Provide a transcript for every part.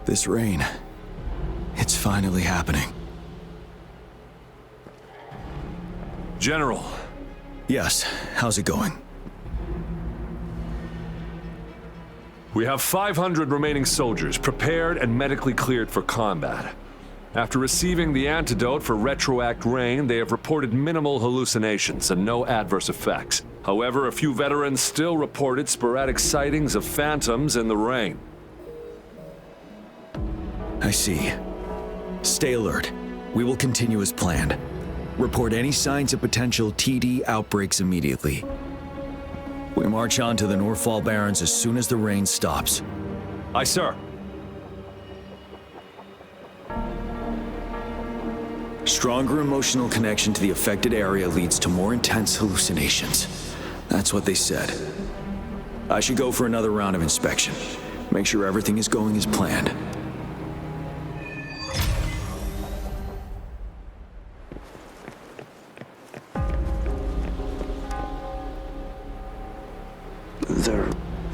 This rain, it's finally happening. General. Yes, how's it going? We have 500 remaining soldiers prepared and medically cleared for combat. After receiving the antidote for retroact rain, they have reported minimal hallucinations and no adverse effects. However, a few veterans still reported sporadic sightings of phantoms in the rain. I see. Stay alert. We will continue as planned. Report any signs of potential TD outbreaks immediately. We march on to the Northfall Barrens as soon as the rain stops. Aye, sir. Stronger emotional connection to the affected area leads to more intense hallucinations. That's what they said. I should go for another round of inspection. Make sure everything is going as planned.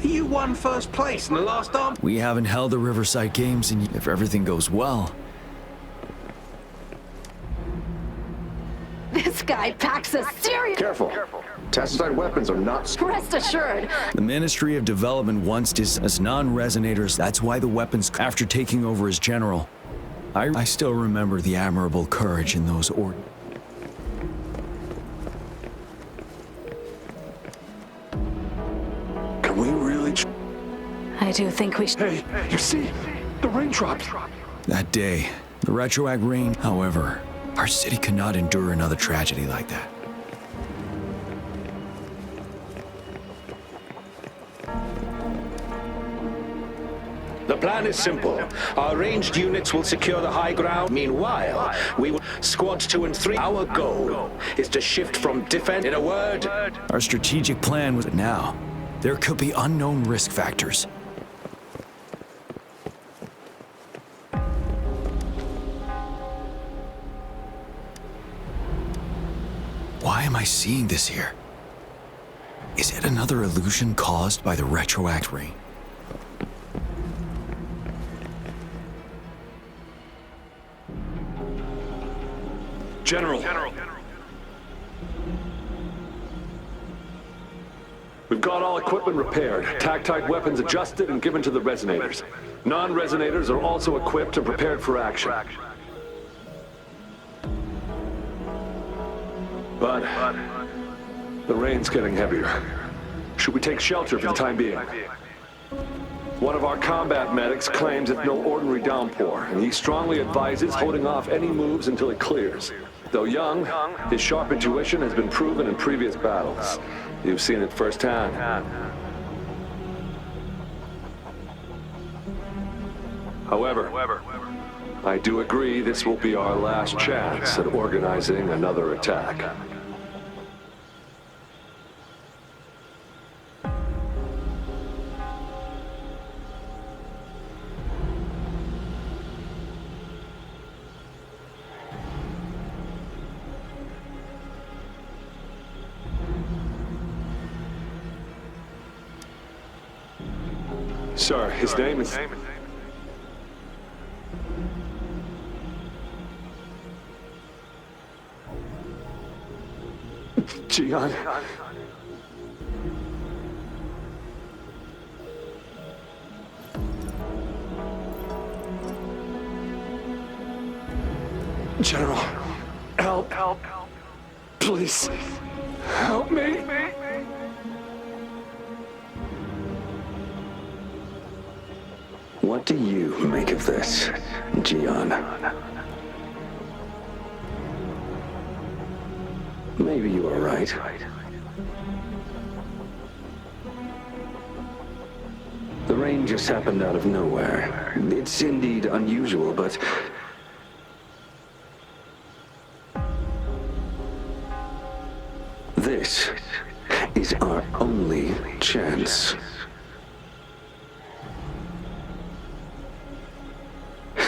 You won first place in the last arm. We haven't held the Riverside Games, and if everything goes well... This guy packs a serious... Careful. Tacitite weapons are not... Rest assured. The Ministry of Development wants us as non-resonators. That's why the weapons... After taking over as general, I still remember the admirable courage in those orders. Can we really... I do think we should... Hey, you see? The raindrops. That day, the retroact rain, however, our city could not endure another tragedy like that. The plan is simple. Our ranged units will secure the high ground. Meanwhile, we will... Squad 2 and 3. Our goal is to shift from defense... In a word... Our strategic plan was now. There could be unknown risk factors. Why am I seeing this here? Is it another illusion caused by the retroact rain? General. We've got all equipment repaired, tactite weapons adjusted and given to the resonators. Non-resonators are also equipped and prepared for action. But the rain's getting heavier. Should we take shelter for the time being? One of our combat medics claims it's no ordinary downpour, and he strongly advises holding off any moves until it clears. Though young, his sharp intuition has been proven in previous battles. You've seen it firsthand. However, I do agree this will be our last chance at organizing another attack. Sir, his name is... Jian. General, help. Please, help me. What do you make of this, Jian? Maybe you are right. The rain just happened out of nowhere. It's indeed unusual, but... this is our only chance.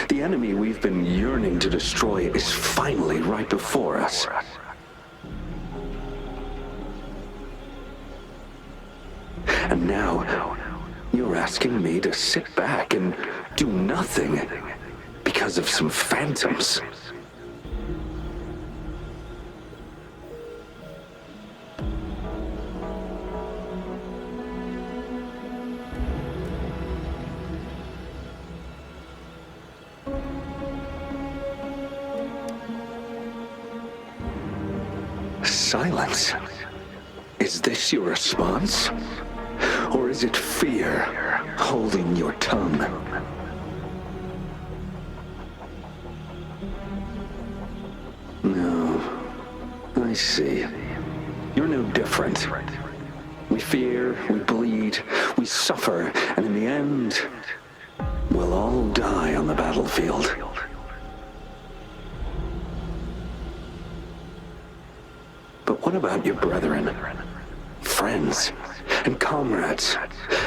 The enemy we've been yearning to destroy is finally right before us. And now, your you're asking me to sit back and do nothing because of some phantoms. Silence. Is this your response? Or is it fear holding your tongue? No. I see. You're no different. We fear, we bleed, we suffer, and in the end, we'll all die on the battlefield. But what about your brethren, friends, and comrades,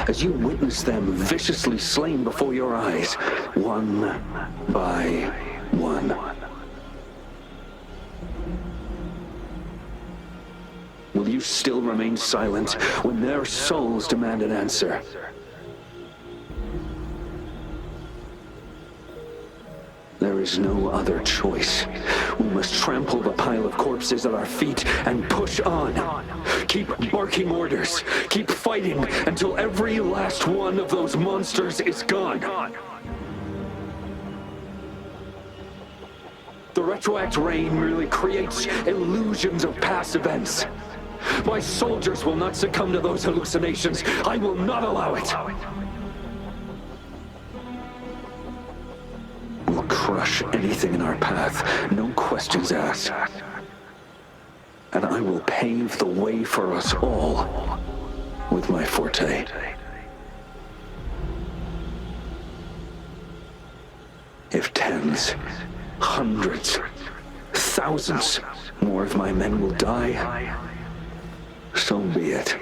as you witness them viciously slain before your eyes, one by one? Will you still remain silent when their souls demand an answer? There is no other choice. We must trample the pile of corpses at our feet and push on. Keep barking orders. Keep fighting until every last one of those monsters is gone. The retroact rain merely creates illusions of past events. My soldiers will not succumb to those hallucinations. I will not allow it. We'll crush anything in our path, no questions asked. And I will pave the way for us all with my forte. If tens, hundreds, thousands more of my men will die, so be it.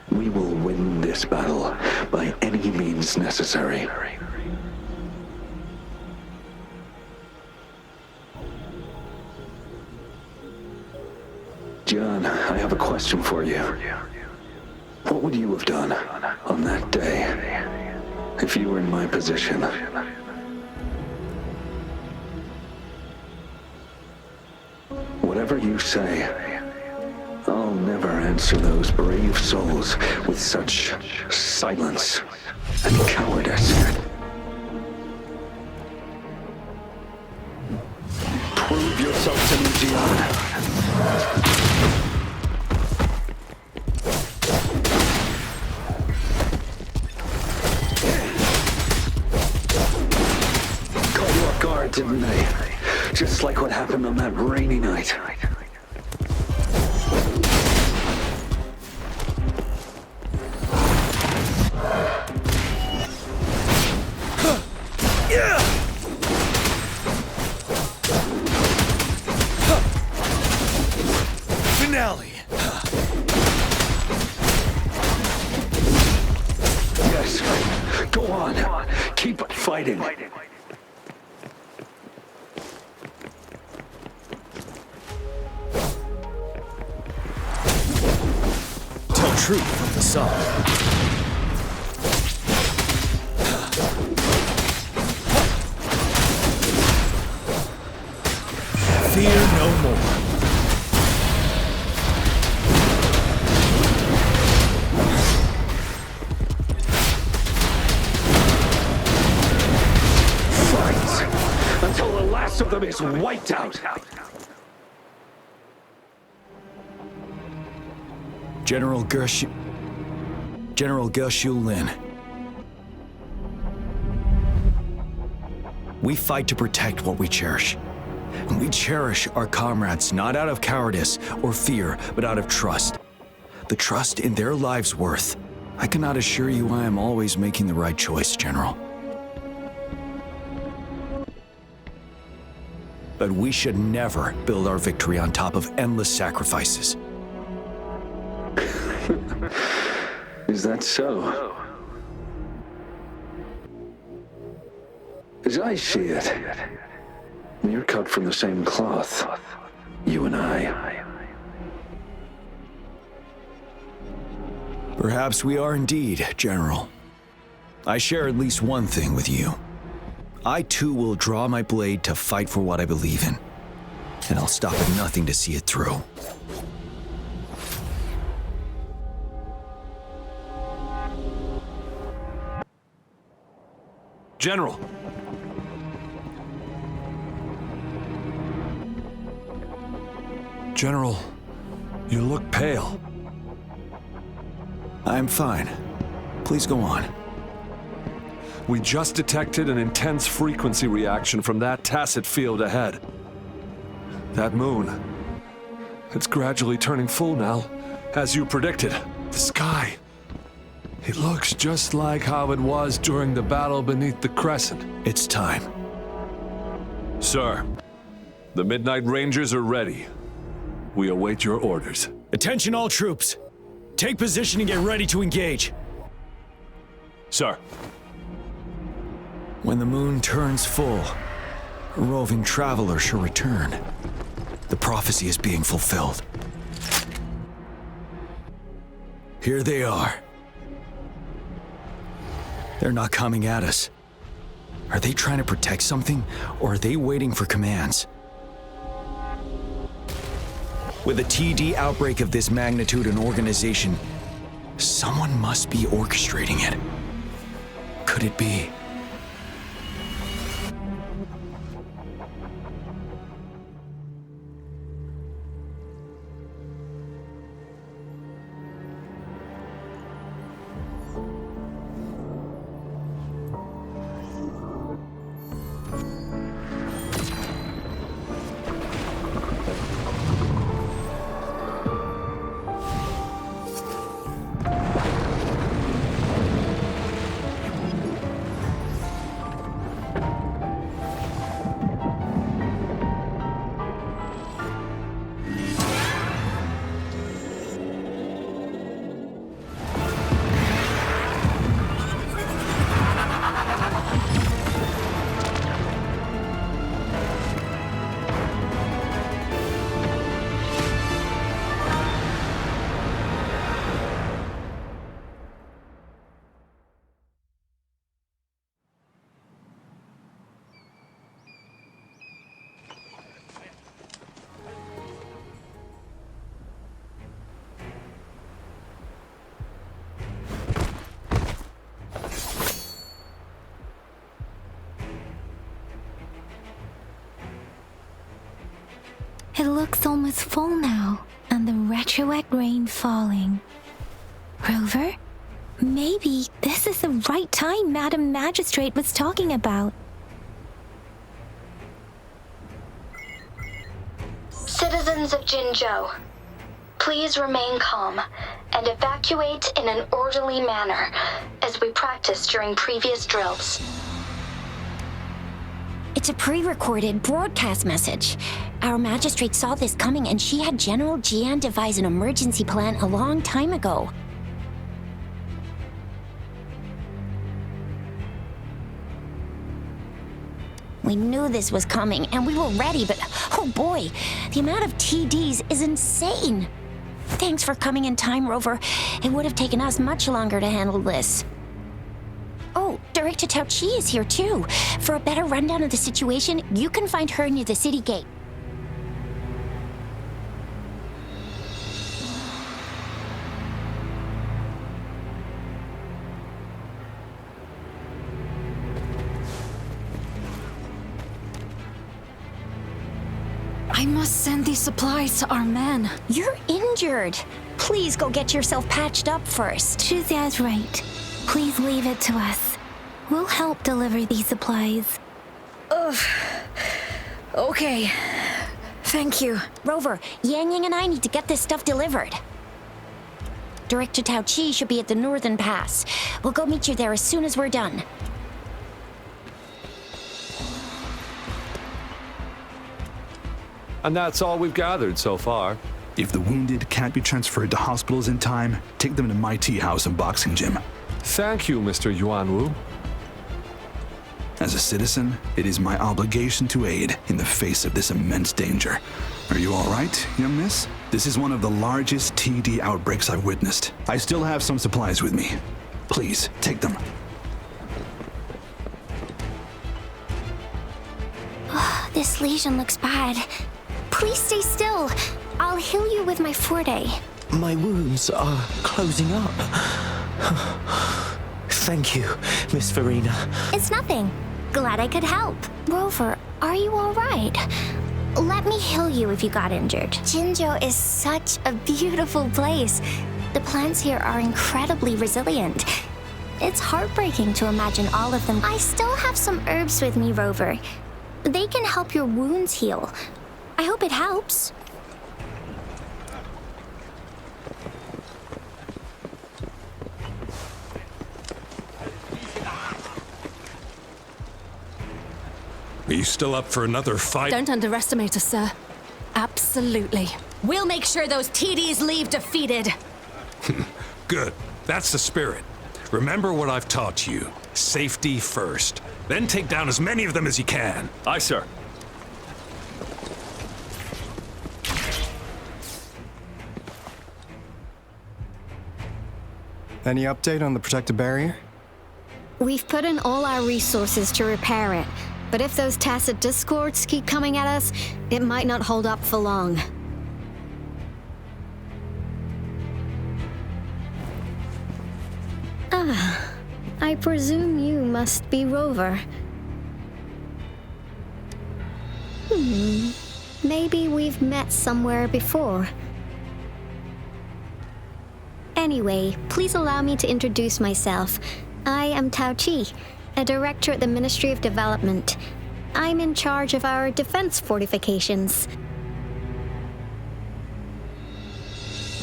We will win this battle by any means necessary. John, I have a question for you. What would you have done on that day if you were in my position? Whatever you say, I'll never answer those brave souls with such silence and cowardice. Prove yourself to me, Gian. Caught you off guard, didn't they? Just like what happened on that rainy night. Finale. Yes, go on. Keep fighting. Tell truth from the sun. Fear no more. Until the last of them is wiped out. General Gershu Lin. We fight to protect what we cherish. And we cherish our comrades not out of cowardice or fear, but out of trust. The trust in their lives' worth. I cannot assure you I am always making the right choice, General. But we should never build our victory on top of endless sacrifices. Is that so? As I see it, we're cut from the same cloth, you and I. Perhaps we are indeed, General. I share at least one thing with you. I too will draw my blade to fight for what I believe in. And I'll stop at nothing to see it through. General! General, you look pale. I'm fine. Please go on. We just detected an intense frequency reaction from that tacit field ahead. That moon, it's gradually turning full now, as you predicted. The sky, it looks just like how it was during the battle beneath the crescent. It's time. Sir, the Midnight Rangers are ready. We await your orders. Attention all troops. Take position and get ready to engage. Sir. When the moon turns full, a roving traveler shall return. The prophecy is being fulfilled. Here they are. They're not coming at us. Are they trying to protect something, or are they waiting for commands? With a TD outbreak of this magnitude and organization, someone must be orchestrating it. Could it be? It looks almost full now, and the retroact rain falling. Rover, maybe this is the right time Madam Magistrate was talking about. Citizens of Jinzhou, please remain calm and evacuate in an orderly manner, as we practiced during previous drills. It's a pre-recorded broadcast message. Our magistrate saw this coming and she had General Jian devise an emergency plan a long time ago. We knew this was coming and we were ready, but oh boy, the amount of TDs is insane. Thanks for coming in time, Rover. It would have taken us much longer to handle this. Oh, Director Tao Chi is here too. For a better rundown of the situation, you can find her near the city gate. I must send these supplies to our men. You're injured. Please go get yourself patched up first. Shuxia's right. Please leave it to us. We'll help deliver these supplies. Ugh. Okay. Thank you. Rover, Yang Yang and I need to get this stuff delivered. Director Tao Chi should be at the Northern Pass. We'll go meet you there as soon as we're done. And that's all we've gathered so far. If the wounded can't be transferred to hospitals in time, take them to my tea house and boxing gym. Thank you, Mr. Yuanwu. As a citizen, it is my obligation to aid in the face of this immense danger. Are you all right, young miss? This is one of the largest TD outbreaks I've witnessed. I still have some supplies with me. Please, take them. This lesion looks bad. Please stay still. I'll heal you with my forte. My wounds are closing up. Thank you, Miss Verena. It's nothing. Glad I could help. Rover, are you all right? Let me heal you if you got injured. Jinzhou is such a beautiful place. The plants here are incredibly resilient. It's heartbreaking to imagine all of them. I still have some herbs with me, Rover. They can help your wounds heal. I hope it helps. Are you still up for another fight? Don't underestimate us, sir. Absolutely. We'll make sure those TDs leave defeated. Good. That's the spirit. Remember what I've taught you. Safety first. Then take down as many of them as you can. Aye, sir. Any update on the protective barrier? We've put in all our resources to repair it, but if those tacit discords keep coming at us, it might not hold up for long. Ah, I presume you must be Rover. Maybe we've met somewhere before. Anyway, please allow me to introduce myself. I am Tao Chi, a director at the Ministry of Development. I'm in charge of our defense fortifications.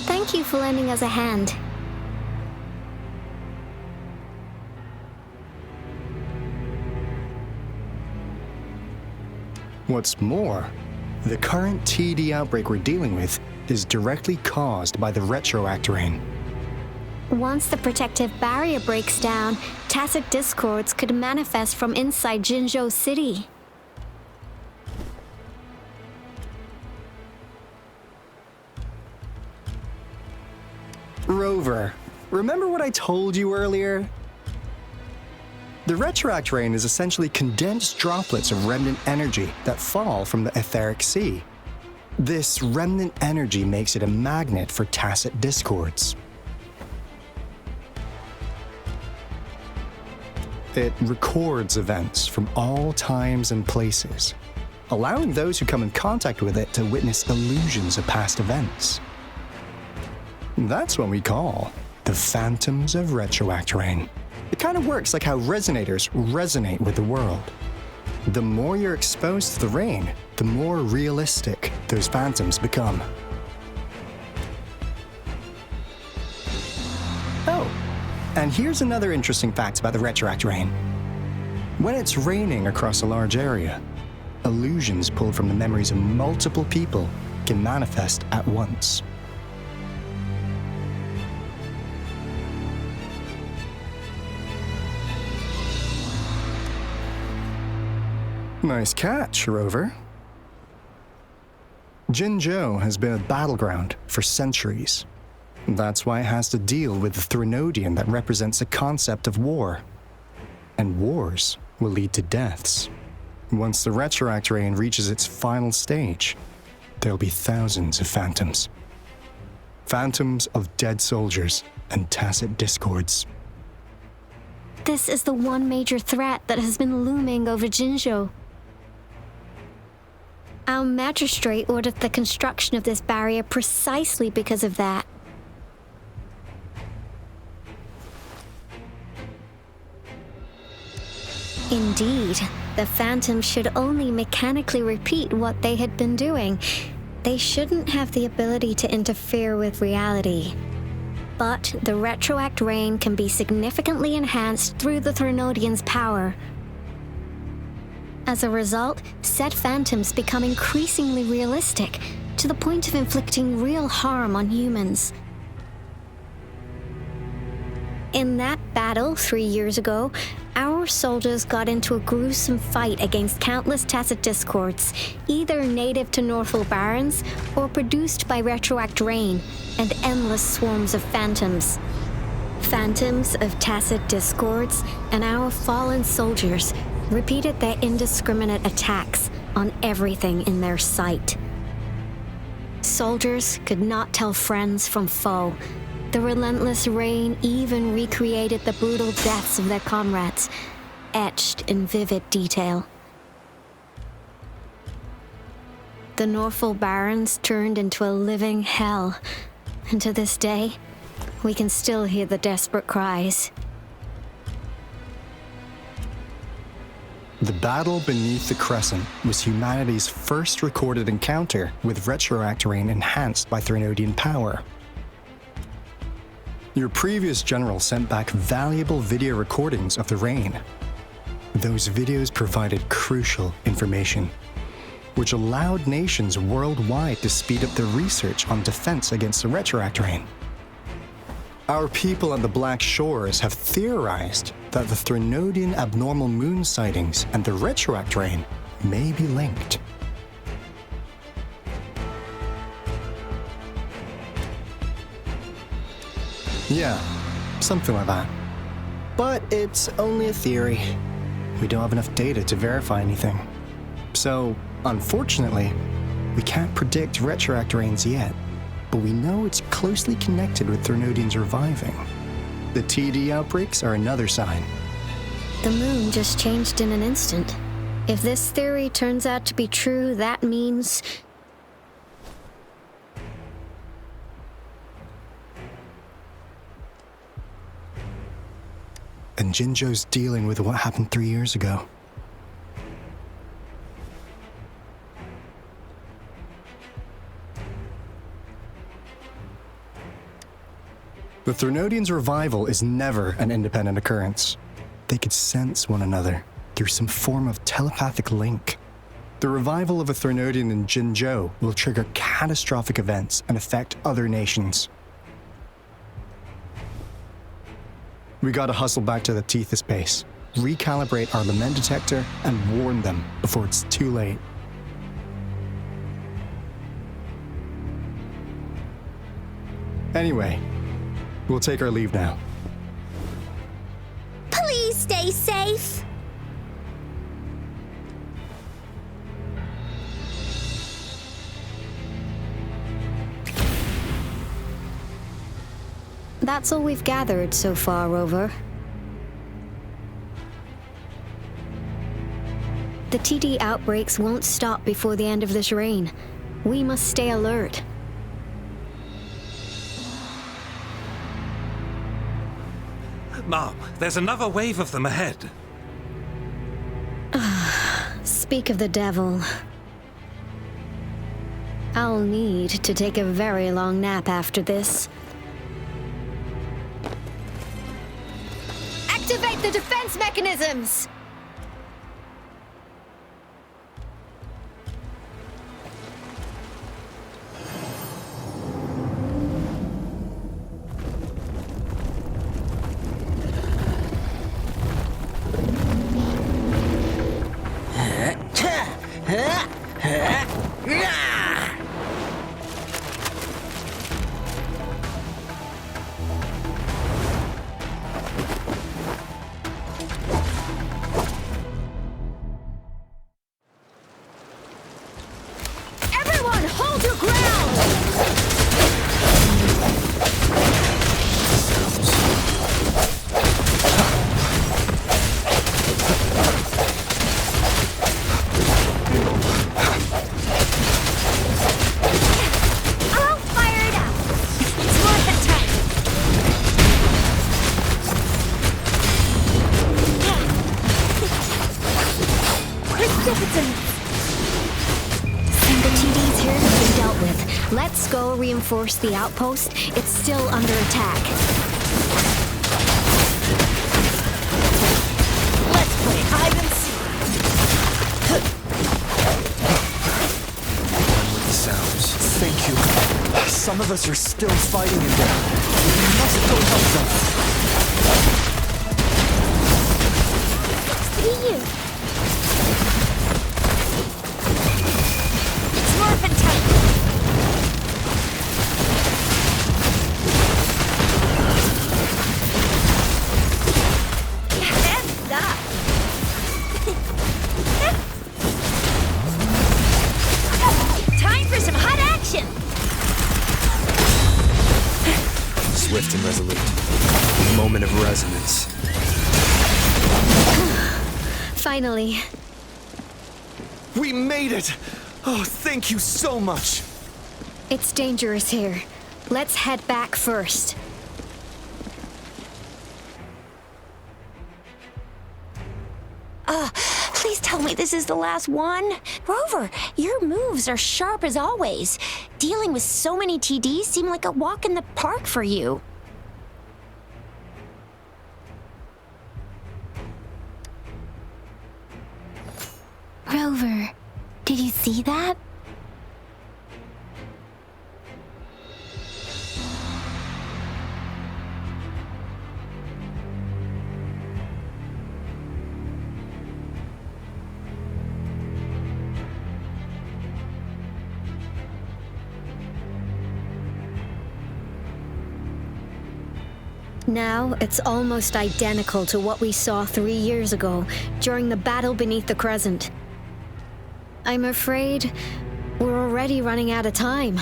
Thank you for lending us a hand. What's more, the current TD outbreak we're dealing with is directly caused by the retroact rain. Once the protective barrier breaks down, tacit discords could manifest from inside Jinzhou City. Rover, remember what I told you earlier? The retroact rain is essentially condensed droplets of remnant energy that fall from the etheric sea. This remnant energy makes it a magnet for tacit discords. It records events from all times and places, allowing those who come in contact with it to witness illusions of past events. That's what we call the phantoms of retroact rain. It kind of works like how resonators resonate with the world. The more you're exposed to the rain, the more realistic those phantoms become. Oh, and here's another interesting fact about the retroact rain. When it's raining across a large area, illusions pulled from the memories of multiple people can manifest at once. Nice catch, Rover. Jinzhou has been a battleground for centuries. That's why it has to deal with the Threnodian that represents the concept of war. And wars will lead to deaths. Once the retroact rain reaches its final stage, there'll be thousands of phantoms. Phantoms of dead soldiers and tacit discords. This is the one major threat that has been looming over Jinzhou. Our magistrate ordered the construction of this barrier precisely because of that. Indeed, the phantoms should only mechanically repeat what they had been doing. They shouldn't have the ability to interfere with reality. But the retroact rain can be significantly enhanced through the Threnodian's power. As a result, said phantoms become increasingly realistic, to the point of inflicting real harm on humans. In that battle 3 years ago, our soldiers got into a gruesome fight against countless tacit discords, either native to Northwell Barrens or produced by retroact rain and endless swarms of phantoms. Phantoms of tacit discords and our fallen soldiers repeated their indiscriminate attacks on everything in their sight. Soldiers could not tell friends from foe. The relentless rain even recreated the brutal deaths of their comrades, etched in vivid detail. The Norfolk Barrens turned into a living hell, and to this day, we can still hear the desperate cries. The battle beneath the Crescent was humanity's first recorded encounter with retroactorine enhanced by Threnodian power. Your previous general sent back valuable video recordings of the rain. Those videos provided crucial information, which allowed nations worldwide to speed up their research on defense against the retroactorine. Our people at the Black Shores have theorized that the Threnodian abnormal moon sightings and the retroactorine may be linked. Yeah, something like that. But it's only a theory. We don't have enough data to verify anything. So, unfortunately, we can't predict retroactorines yet, but we know it's closely connected with Threnodians reviving. The TD outbreaks are another sign. The moon just changed in an instant. If this theory turns out to be true, that means... And Jinzhou's dealing with what happened 3 years ago. The Threnodians' revival is never an independent occurrence. They could sense one another through some form of telepathic link. The revival of a Threnodian in Jinzhou will trigger catastrophic events and affect other nations. We gotta hustle back to the Tethys base, recalibrate our lament detector, and warn them before it's too late. Anyway, we'll take our leave now. Please stay safe. That's all we've gathered so far, Rover. The TD outbreaks won't stop before the end of this reign. We must stay alert. Mom, there's another wave of them ahead. Speak of the devil. I'll need to take a very long nap after this. Activate the defense mechanisms! Everyone, hold your ground! I'll fire it up. It's worth the time. Precipitants! And the TDs here have been dealt with. Let's go reinforce the outpost. It's still under attack. Let's play hide and seek. Done with the sounds. Thank you. Some of us are still fighting in there. We must go help them. See you. It's morphin' time. Heads up. resonance. Finally. We made it! Oh, thank you so much! It's dangerous here. Let's head back first. Please tell me this is the last one. Rover, your moves are sharp as always. Dealing with so many TDs seemed like a walk in the park for you. Rover, did you see that? Now, it's almost identical to what we saw 3 years ago during the battle beneath the Crescent. I'm afraid we're already running out of time.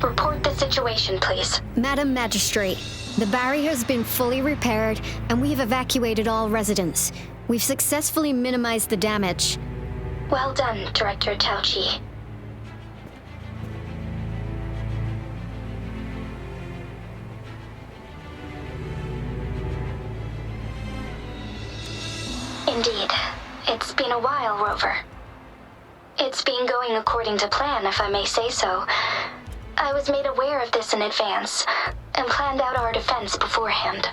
Report the situation, please. Madam Magistrate, the barrier has been fully repaired and we've evacuated all residents. We've successfully minimized the damage. Well done, Director Tauchi. Indeed. It's been a while, Rover. It's been going according to plan, if I may say so. I was made aware of this in advance, and planned out our defense beforehand.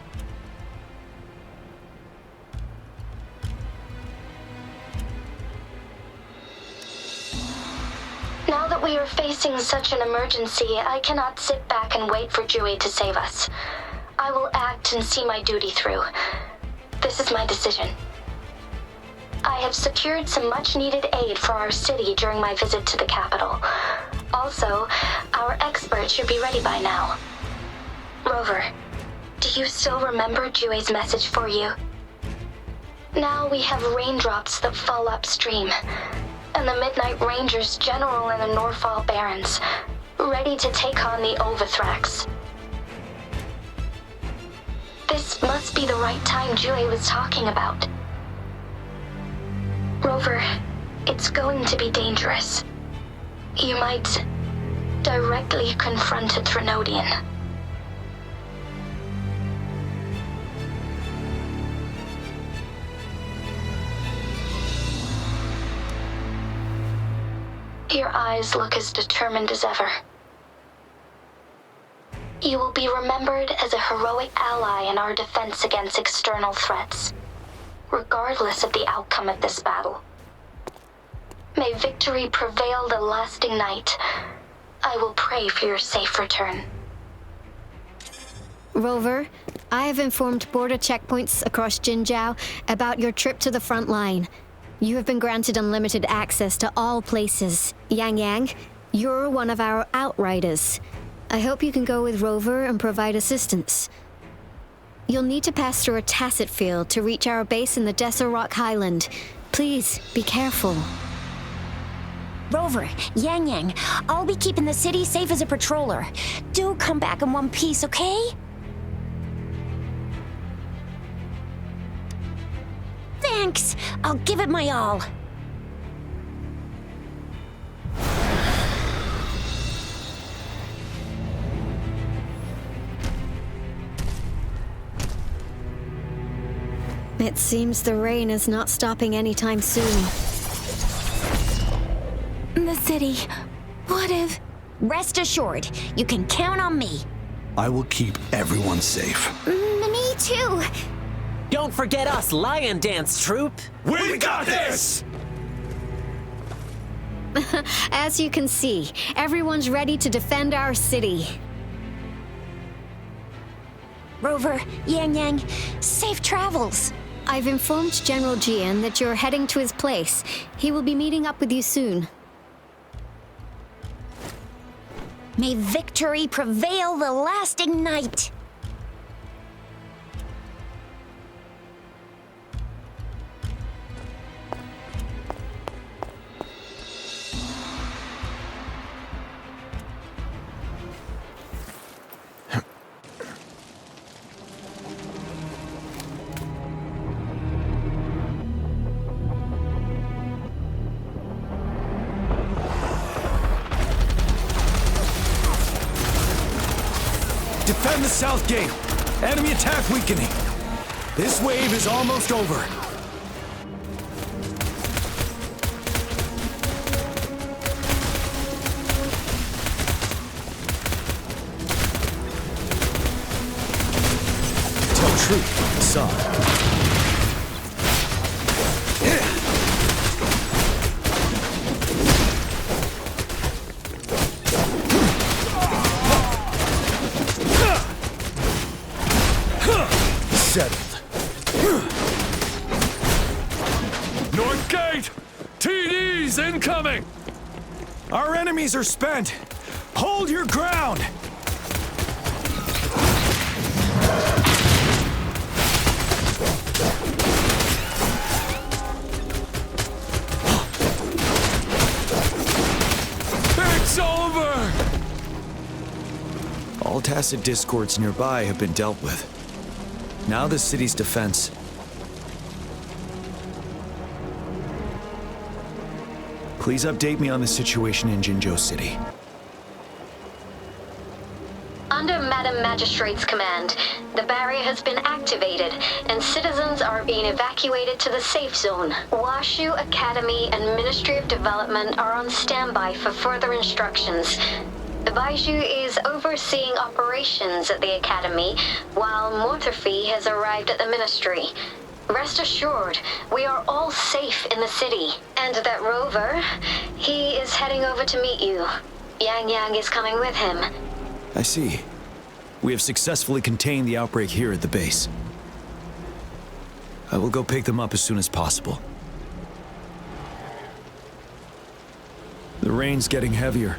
Now that we are facing such an emergency, I cannot sit back and wait for Jui to save us. I will act and see my duty through. This is my decision. I have secured some much-needed aid for our city during my visit to the capital. Also, our expert should be ready by now. Rover, do you still remember Jui's message for you? Now we have raindrops that fall upstream, and the Midnight Rangers general in the Norfall Barrens, ready to take on the Overthrax. This must be the right time Jui was talking about. Rover, it's going to be dangerous. You might directly confront a Trinodian. Your eyes look as determined as ever. You will be remembered as a heroic ally in our defense against external threats, regardless of the outcome of this battle. May victory prevail the lasting night. I will pray for your safe return. Rover, I have informed border checkpoints across Jinzhou about your trip to the front line. You have been granted unlimited access to all places. Yang Yang, you're one of our outriders. I hope you can go with Rover and provide assistance. You'll need to pass through a tacit field to reach our base in the Desert Rock Highland. Please, be careful. Rover, Yang Yang, I'll be keeping the city safe as a patroller. Do come back in one piece, okay? Thanks! I'll give it my all. It seems the rain is not stopping anytime soon. The city. What if... Rest assured, you can count on me. I will keep everyone safe. Me too. Don't forget us, Lion Dance Troupe. We got this! As you can see, everyone's ready to defend our city. Rover, Yang Yang, safe travels. I've informed General Jian that you're heading to his place. He will be meeting up with you soon. May victory prevail the lasting night. Defend the south gate. Enemy attack weakening. This wave is almost over. Tell truth, son. Settled. North Gate! TDs incoming! Our enemies are spent. Hold your ground! It's over! All tacit discords nearby have been dealt with. Now the city's defense. Please update me on the situation in Jinzhou City. Under Madam Magistrate's command, the barrier has been activated, and citizens are being evacuated to the safe zone. Washu Academy and Ministry of Development are on standby for further instructions. Baiju is overseeing operations at the Academy, while Mortherfee has arrived at the Ministry. Rest assured, we are all safe in the city. And that Rover, he is heading over to meet you. Yang Yang is coming with him. I see. We have successfully contained the outbreak here at the base. I will go pick them up as soon as possible. The rain's getting heavier.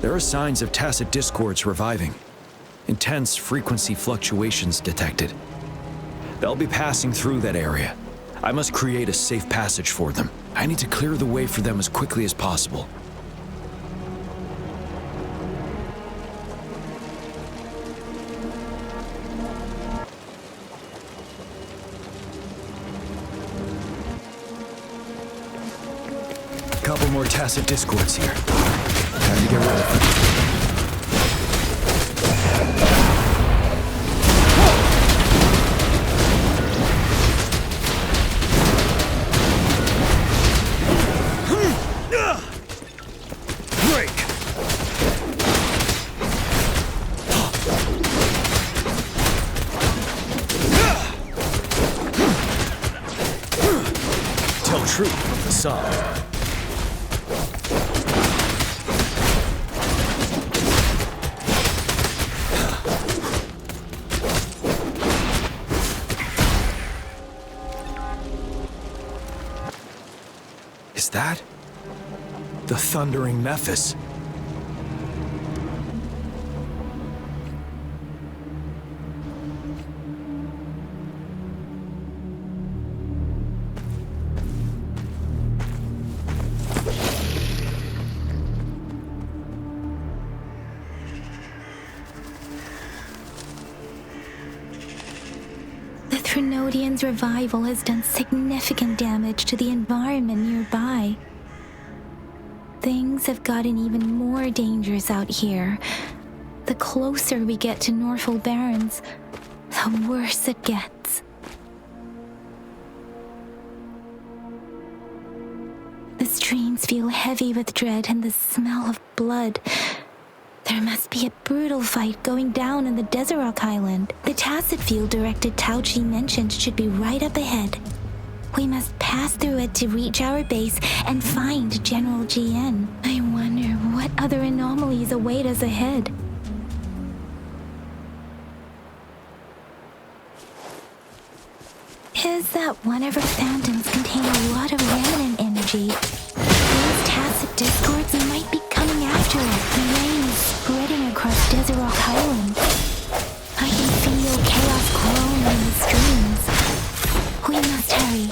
There are signs of tacit discords reviving. Intense frequency fluctuations detected. They'll be passing through that area. I must create a safe passage for them. I need to clear the way for them as quickly as possible. A couple more tacit discords here. Time to get rid of them. Tell truth from the side. Is that the thundering Mephis? The Trinodian's revival has done significant damage to the environment nearby. Things have gotten even more dangerous out here. The closer we get to Norfolk Barrens, the worse it gets. The streams feel heavy with dread and the smell of blood. There must be a brutal fight going down in the Desert Island. The tacit field directed Tao Chi mentioned should be right up ahead. We must pass through it to reach our base and find General GN. I wonder what other anomalies await us ahead. Is that one of our fountains contain a lot of remnant energy? These tacit discords might be coming after it. The rain is spreading across Desert Rock Island. I can feel chaos growing in the streams. We must hurry.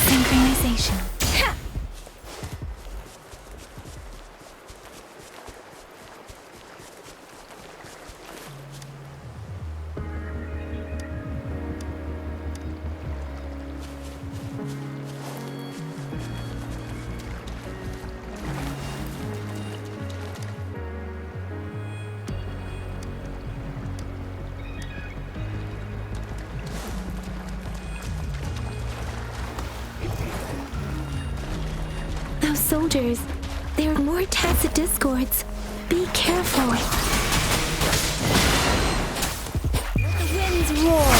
Synchronization. soldiers. There are more tacit discords. Be careful. Let the winds roar.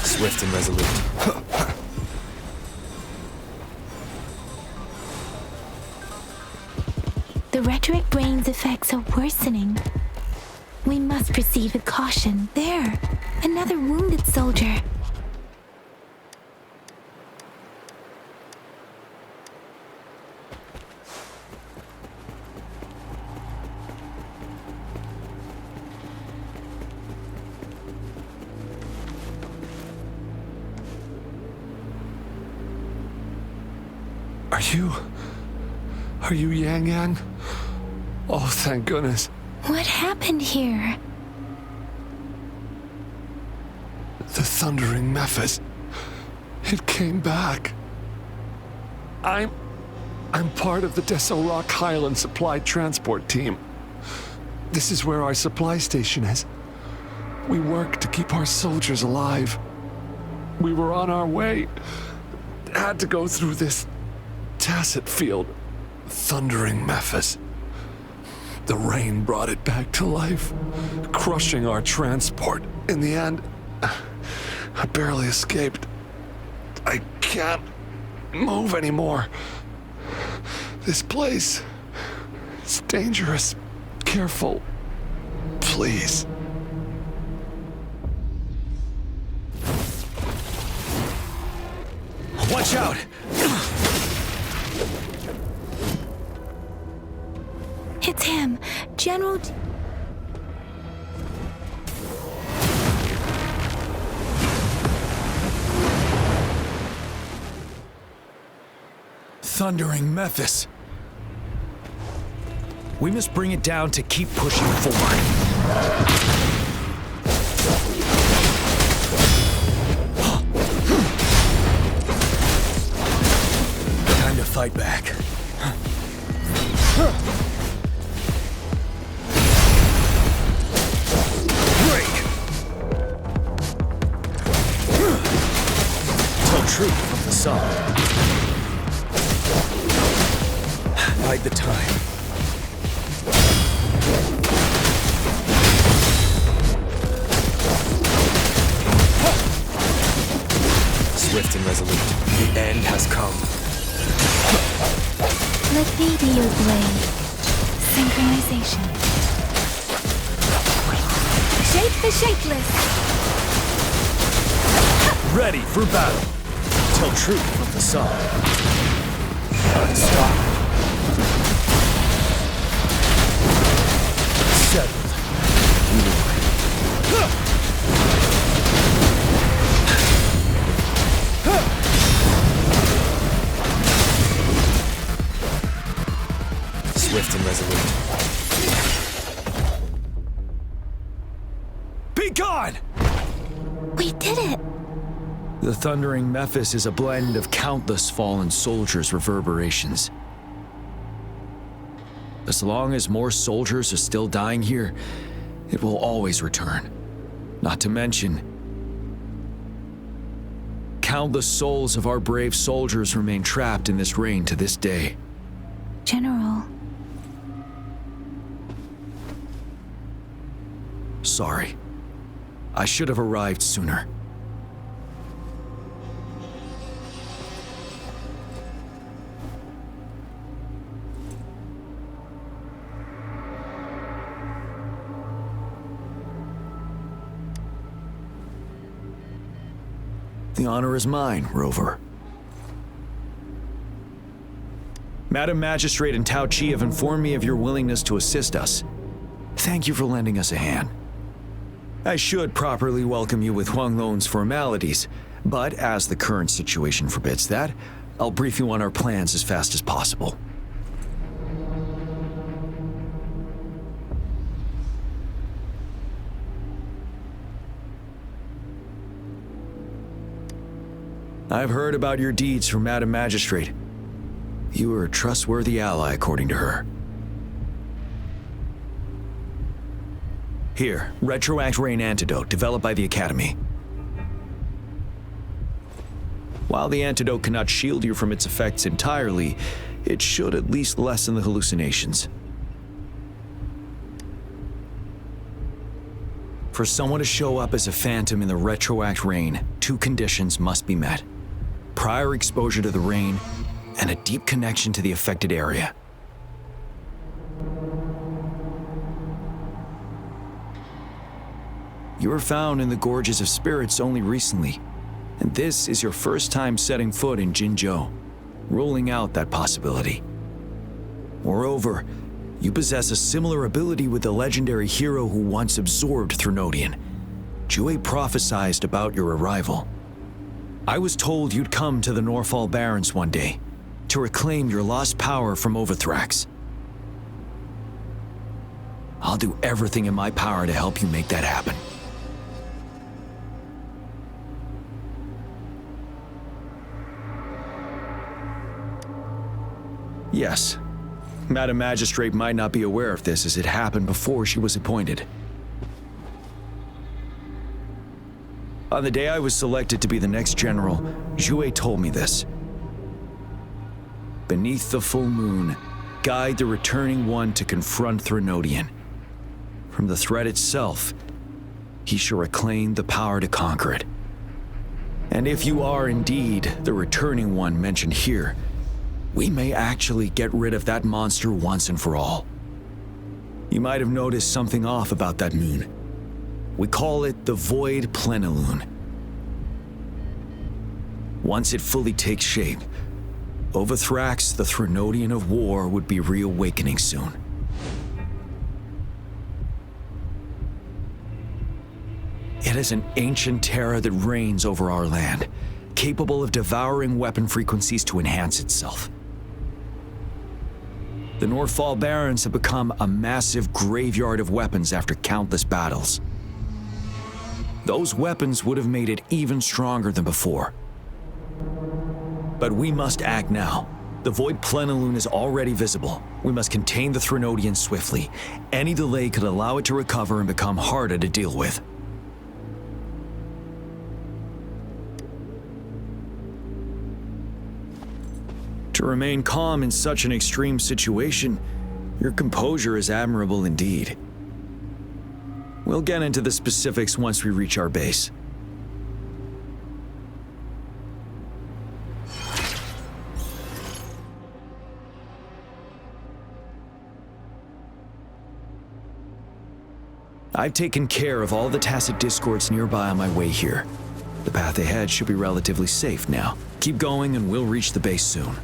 Swift and resolute. The rhetoric brain's effects are worsening. We must proceed with caution. There, another wounded soldier. Are you Yang Yang? Oh, thank goodness. What happened here? The Thundering Mephis. It came back. I'm part of the Deso Rock Highland Supply Transport Team. This is where our supply station is. We work to keep our soldiers alive. We were on our way. Had to go through this tacit field. Thundering Mephis. The rain brought it back to life, crushing our transport. In the end, I barely escaped. I can't move anymore. This place, it's dangerous. Careful, please. Watch out! It's him, General... Thundering Mephis. We must bring it down to keep pushing forward. Time to fight back. Tell truth from the song. Bide the time. Swift and resolute. The end has come. Let me be your blade. Synchronization. Shape the shapeless. Ready for battle. Tell truth from the song. Stop. Settled. Swift and resolute. Be gone! We did it! The Thundering Mephis is a blend of countless fallen soldiers' reverberations. As long as more soldiers are still dying here, it will always return. Not to mention, countless souls of our brave soldiers remain trapped in this rain to this day. General. Sorry. I should have arrived sooner. The honor is mine, Rover. Madam Magistrate and Tao Chi have informed me of your willingness to assist us. Thank you for lending us a hand. I should properly welcome you with Huanglong's formalities, but as the current situation forbids that, I'll brief you on our plans as fast as possible. I've heard about your deeds from Madam Magistrate. You are a trustworthy ally, according to her. Here, Retroact Rain Antidote, developed by the Academy. While the antidote cannot shield you from its effects entirely, it should at least lessen the hallucinations. For someone to show up as a phantom in the retroact rain, 2 conditions must be met: prior exposure to the rain and a deep connection to the affected area. You were found in the Gorges of Spirits only recently, and this is your first time setting foot in Jinzhou, ruling out that possibility. Moreover, you possess a similar ability with the legendary hero who once absorbed Threnodian. Jue prophesied about your arrival. I was told you'd come to the Norfall Barrens one day to reclaim your lost power from Overthrax. I'll do everything in my power to help you make that happen. Yes. Madam Magistrate might not be aware of this as it happened before she was appointed. On the day I was selected to be the next general, Jue told me this. Beneath the full moon, guide the returning one to confront Threnodian. From the threat itself, he shall reclaim the power to conquer it. And if you are indeed the returning one mentioned here, we may actually get rid of that monster once and for all. You might have noticed something off about that moon. We call it the Void Plenilune. Once it fully takes shape, Overthrax, the Threnodian of War, would be reawakening soon. It is an ancient terror that reigns over our land, capable of devouring weapon frequencies to enhance itself. The Norfall Barrens have become a massive graveyard of weapons after countless battles. Those weapons would have made it even stronger than before. But we must act now. The Void Plenilune is already visible. We must contain the Threnodian swiftly. Any delay could allow it to recover and become harder to deal with. To remain calm in such an extreme situation, your composure is admirable indeed. We'll get into the specifics once we reach our base. I've taken care of all the tacit discords nearby on my way here. The path ahead should be relatively safe now. Keep going and we'll reach the base soon.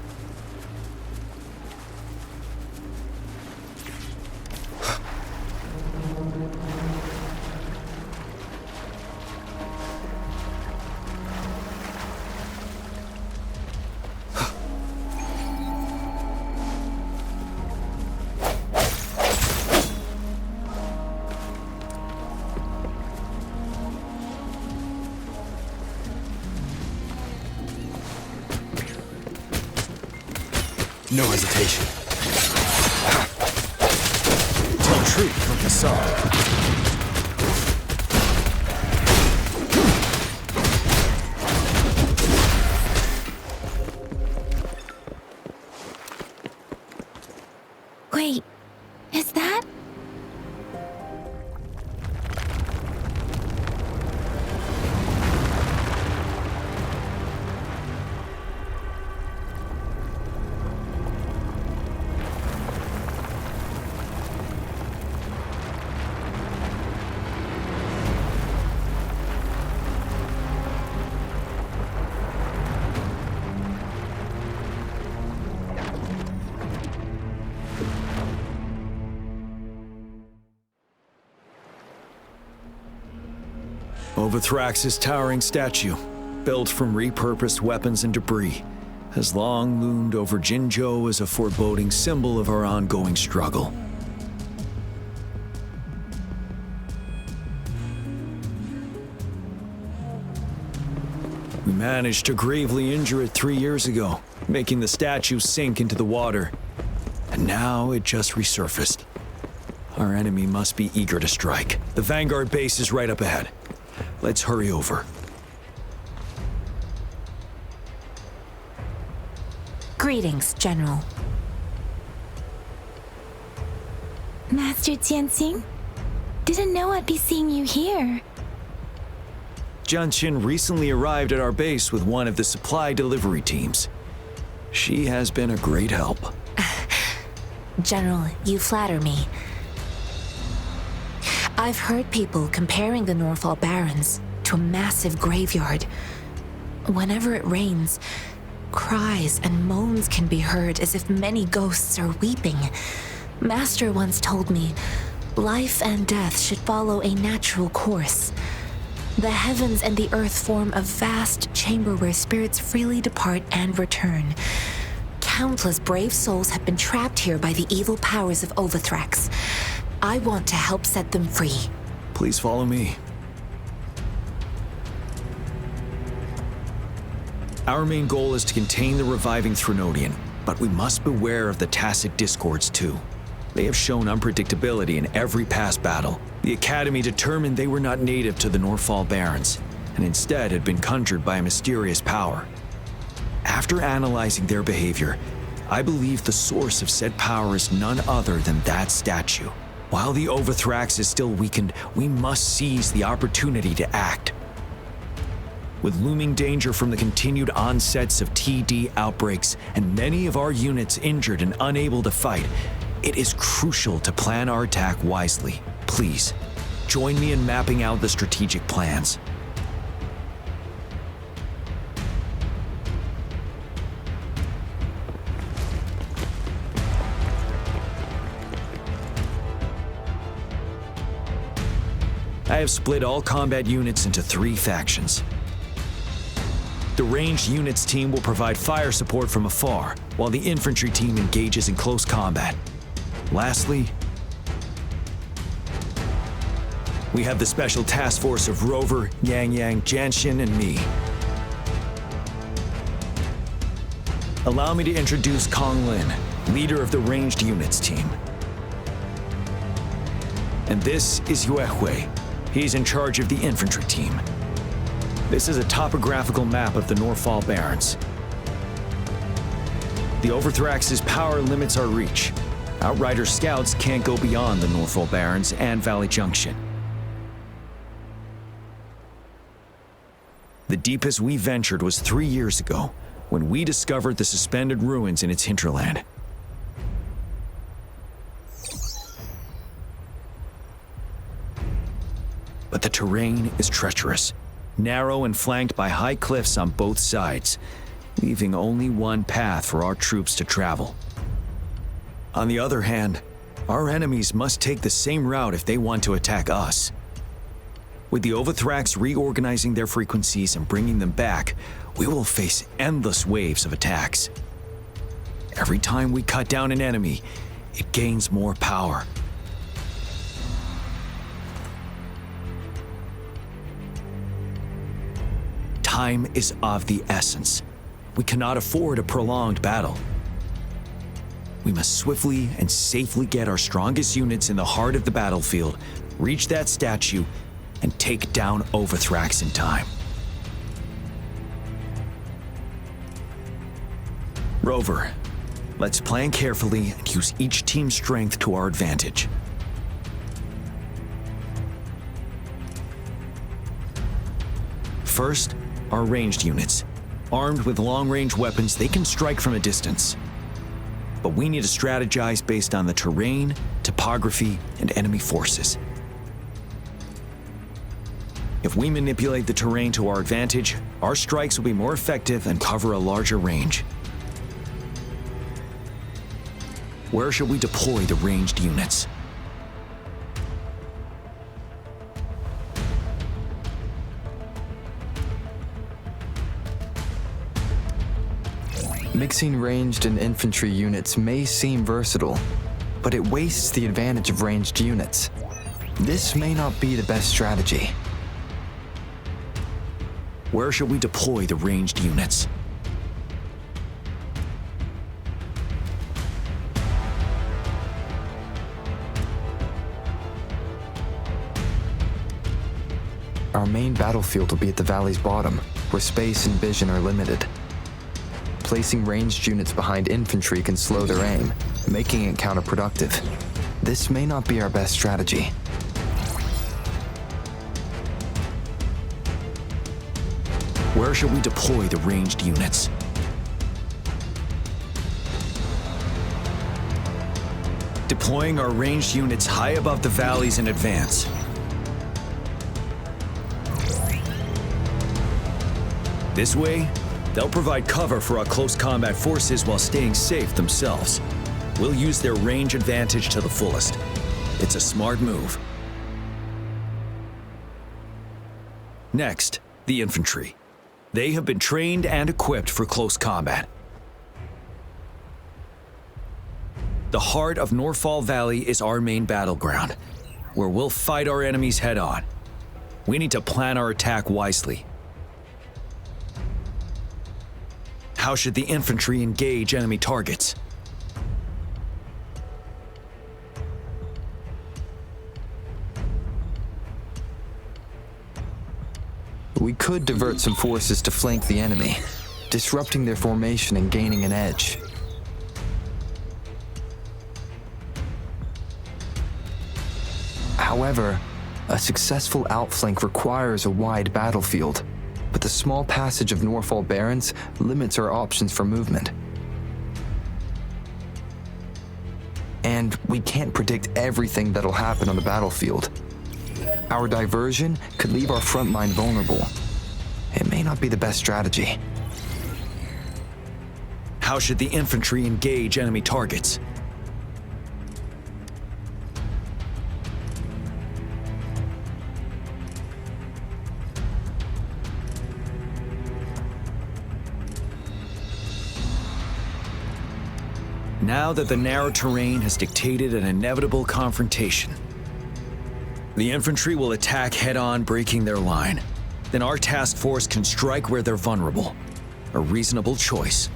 No hesitation. Tell truth from facade. Wait, is that? Overthrax's towering statue, built from repurposed weapons and debris, has long loomed over Jinzhou as a foreboding symbol of our ongoing struggle. We managed to gravely injure it 3 years ago, making the statue sink into the water. And now it just resurfaced. Our enemy must be eager to strike. The Vanguard base is right up ahead. Let's hurry over. Greetings, General. Master Jianxing? Didn't know I'd be seeing you here. Jianqin recently arrived at our base with one of the supply delivery teams. She has been a great help. General, you flatter me. I've heard people comparing the Norfall Barrens to a massive graveyard. Whenever it rains, cries and moans can be heard as if many ghosts are weeping. Master once told me, life and death should follow a natural course. The heavens and the earth form a vast chamber where spirits freely depart and return. Countless brave souls have been trapped here by the evil powers of Wuthrax. I want to help set them free. Please follow me. Our main goal is to contain the reviving Threnodian, but we must beware of the Tacit Discords too. They have shown unpredictability in every past battle. The Academy determined they were not native to the Norfall Barrens, and instead had been conjured by a mysterious power. After analyzing their behavior, I believe the source of said power is none other than that statue. While the Wuthrax is still weakened, we must seize the opportunity to act. With looming danger from the continued onsets of TD outbreaks and many of our units injured and unable to fight, it is crucial to plan our attack wisely. Please, join me in mapping out the strategic plans. I have split all combat units into 3 factions. The ranged units team will provide fire support from afar, while the infantry team engages in close combat. Lastly, we have the special task force of Rover, Yang, Jianxin, and me. Allow me to introduce Kong Lin, leader of the ranged units team. And this is Yuehui. He's in charge of the infantry team. This is a topographical map of the Norfall Barrens. The Wuthrax's power limits our reach. Outrider scouts can't go beyond the Norfall Barrens and Valley Junction. The deepest we ventured was 3 years ago, when we discovered the suspended ruins in its hinterland. But the terrain is treacherous, narrow and flanked by high cliffs on both sides, leaving only one path for our troops to travel. On the other hand, our enemies must take the same route if they want to attack us. With the Wuthrax reorganizing their frequencies and bringing them back, we will face endless waves of attacks. Every time we cut down an enemy, it gains more power. Time is of the essence. We cannot afford a prolonged battle. We must swiftly and safely get our strongest units in the heart of the battlefield, reach that statue, and take down Wuthrax in time. Rover, let's plan carefully and use each team's strength to our advantage. First, our ranged units. Armed with long-range weapons, they can strike from a distance. But we need to strategize based on the terrain, topography, and enemy forces. If we manipulate the terrain to our advantage, our strikes will be more effective and cover a larger range. Where should we deploy the ranged units? Mixing ranged and infantry units may seem versatile, but it wastes the advantage of ranged units. This may not be the best strategy. Where should we deploy the ranged units? Our main battlefield will be at the valley's bottom, where space and vision are limited. placing ranged units behind infantry can slow their aim, making it counterproductive. This may not be our best strategy. Where should we deploy the ranged units? Deploying our ranged units high above the valleys in advance. This way, they'll provide cover for our close combat forces while staying safe themselves. We'll use their range advantage to the fullest. It's a smart move. Next, the infantry. They have been trained and equipped for close combat. The heart of Norfall Valley is our main battleground, where we'll fight our enemies head-on. We need to plan our attack wisely. How should the infantry engage enemy targets? We could divert some forces to flank the enemy, disrupting their formation and gaining an edge. However, a successful outflank requires a wide battlefield, but the small passage of Norfall Barrens limits our options for movement. And we can't predict everything that'll happen on the battlefield. Our diversion could leave our front line vulnerable. It may not be the best strategy. How should the infantry engage enemy targets? Now that the narrow terrain has dictated an inevitable confrontation, the infantry will attack head-on, breaking their line. Then our task force can strike where they're vulnerable. A reasonable choice.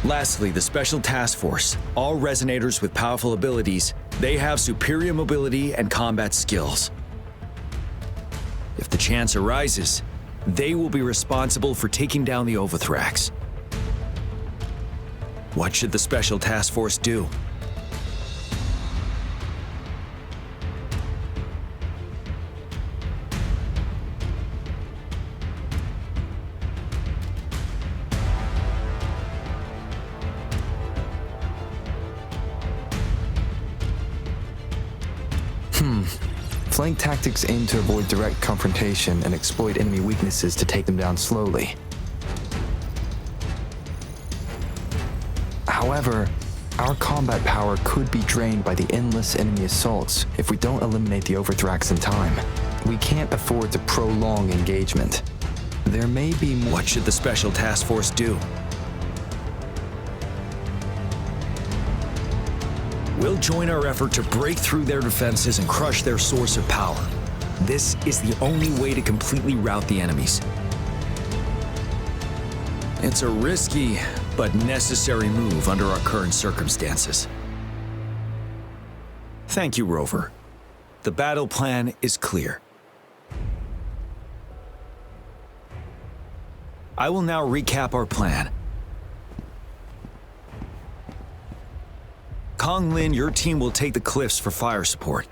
Lastly, the Special Task Force. All resonators with powerful abilities, they have superior mobility and combat skills. If the chance arises, they will be responsible for taking down the Overthrax. What should the Special Task Force do? Flank tactics aim to avoid direct confrontation and exploit enemy weaknesses to take them down slowly. However, our combat power could be drained by the endless enemy assaults if we don't eliminate the Overthrax in time. We can't afford to prolong engagement. There may be more— What should the Special Task Force do? We'll join our effort to break through their defenses and crush their source of power. This is the only way to completely rout the enemies. It's a risky but necessary move under our current circumstances. Thank you, Rover. The battle plan is clear. I will now recap our plan. Kong Lin, your team will take the cliffs for fire support.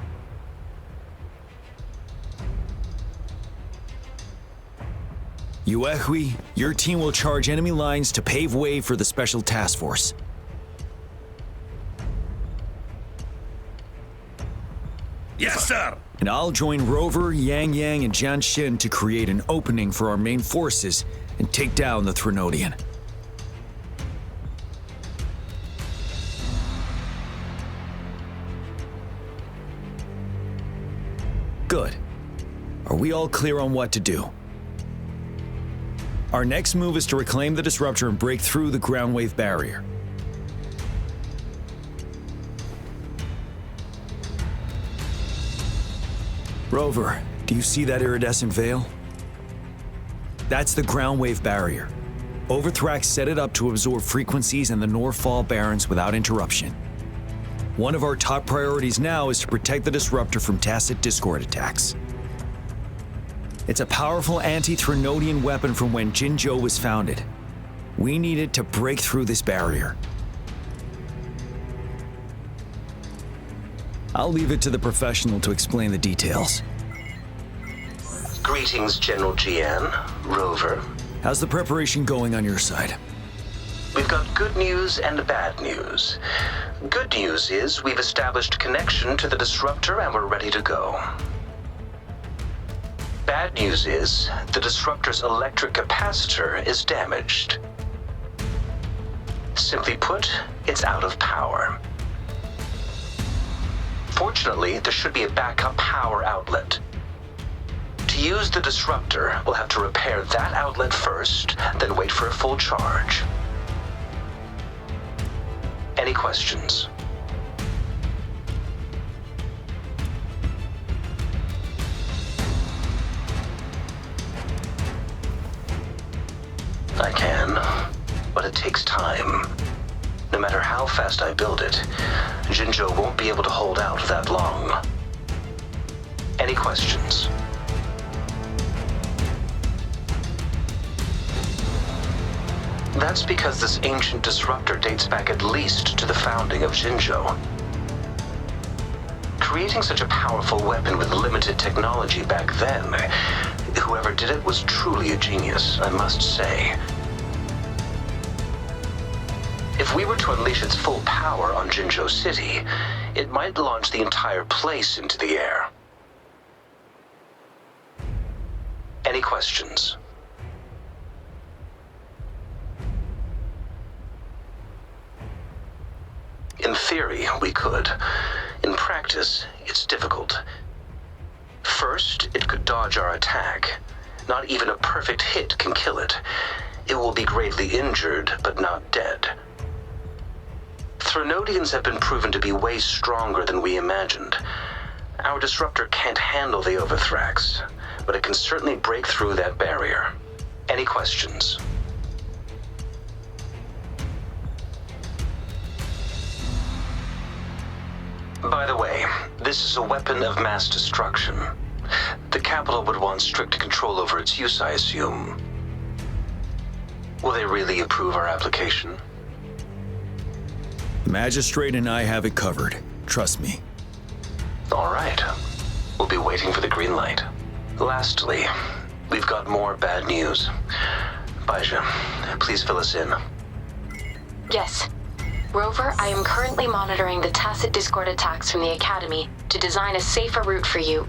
Yuehui, your team will charge enemy lines to pave way for the Special Task Force. Yes, sir! And I'll join Rover, Yang Yang, and Jian Xin to create an opening for our main forces and take down the Threnodian. Good. Are we all clear on what to do? Our next move is to reclaim the disruptor and break through the ground wave barrier. Rover, do you see that iridescent veil? That's the ground wave barrier. Overthrax set it up to absorb frequencies in the Norfall Barrens without interruption. One of our top priorities now is to protect the disruptor from tacit Discord attacks. It's a powerful anti-Threnodian weapon from when Jinzhou was founded. We need it to break through this barrier. I'll leave it to the professional to explain the details. Greetings, General Jian, Rover. How's the preparation going on your side? We've got good news and bad news. Good news is we've established connection to the disruptor and we're ready to go. Bad news is the disruptor's electric capacitor is damaged. Simply put, it's out of power. Fortunately, there should be a backup power outlet. To use the disruptor, we'll have to repair that outlet first, then wait for a full charge. Any questions? I can, but it takes time. No matter how fast I build it, Jinzhou won't be able to hold out that long. Any questions? That's because this ancient disruptor dates back at least to the founding of Jinzhou. Creating such a powerful weapon with limited technology back then, whoever did it was truly a genius, I must say. If we were to unleash its full power on Jinzhou City, it might launch the entire place into the air. Any questions? In theory, we could. In practice, it's difficult. First, it could dodge our attack. Not even a perfect hit can kill it. It will be gravely injured, but not dead. Threnodians have been proven to be way stronger than we imagined. Our disruptor can't handle the Overthrax, but it can certainly break through that barrier. Any questions? By the way, this is a weapon of mass destruction. The capital would want strict control over its use, I assume. Will they really approve our application? The magistrate and I have it covered. Trust me. All right. We'll be waiting for the green light. Lastly, we've got more bad news. Baija, please fill us in. Yes. Rover, I am currently monitoring the tacit discord attacks from the Academy to design a safer route for you.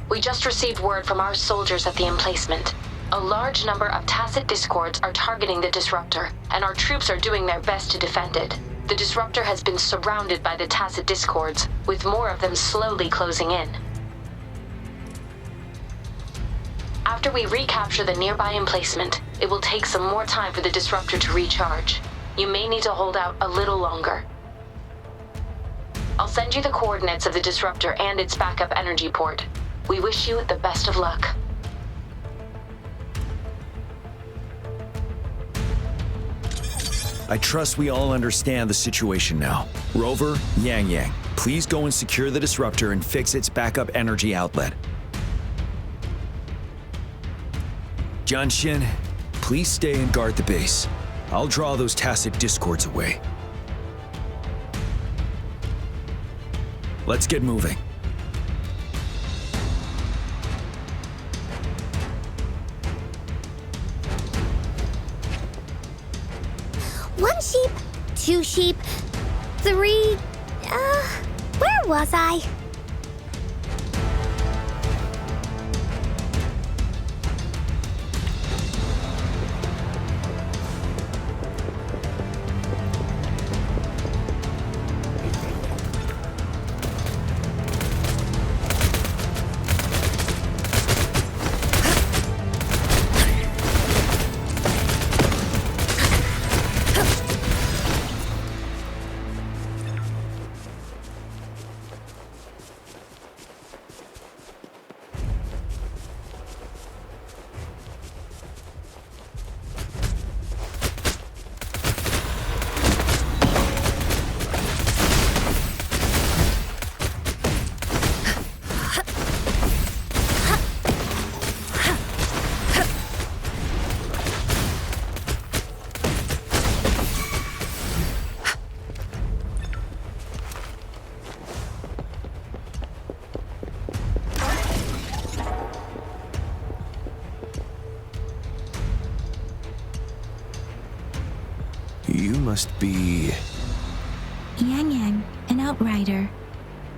We just received word from our soldiers at the emplacement. A large number of tacit discords are targeting the disruptor, and our troops are doing their best to defend it. The disruptor has been surrounded by the tacit discords, with more of them slowly closing in. After we recapture the nearby emplacement, it will take some more time for the disruptor to recharge. You may need to hold out a little longer. I'll send you the coordinates of the disruptor and its backup energy port. We wish you the best of luck. I trust we all understand the situation now. Rover, Yang, please go and secure the disruptor and fix its backup energy outlet. Jianxin, please stay and guard the base. I'll draw those tacit discords away. Let's get moving. One sheep, two sheep, three... where was I? must be... Yang Yang, an outrider.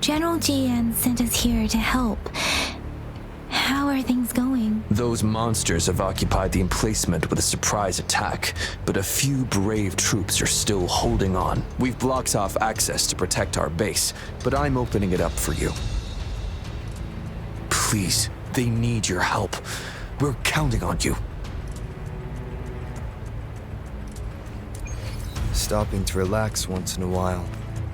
General GN sent us here to help. How are things going? Those monsters have occupied the emplacement with a surprise attack, but a few brave troops are still holding on. We've blocked off access to protect our base, but I'm opening it up for you. Please, they need your help. We're counting on you. Stopping to relax once in a while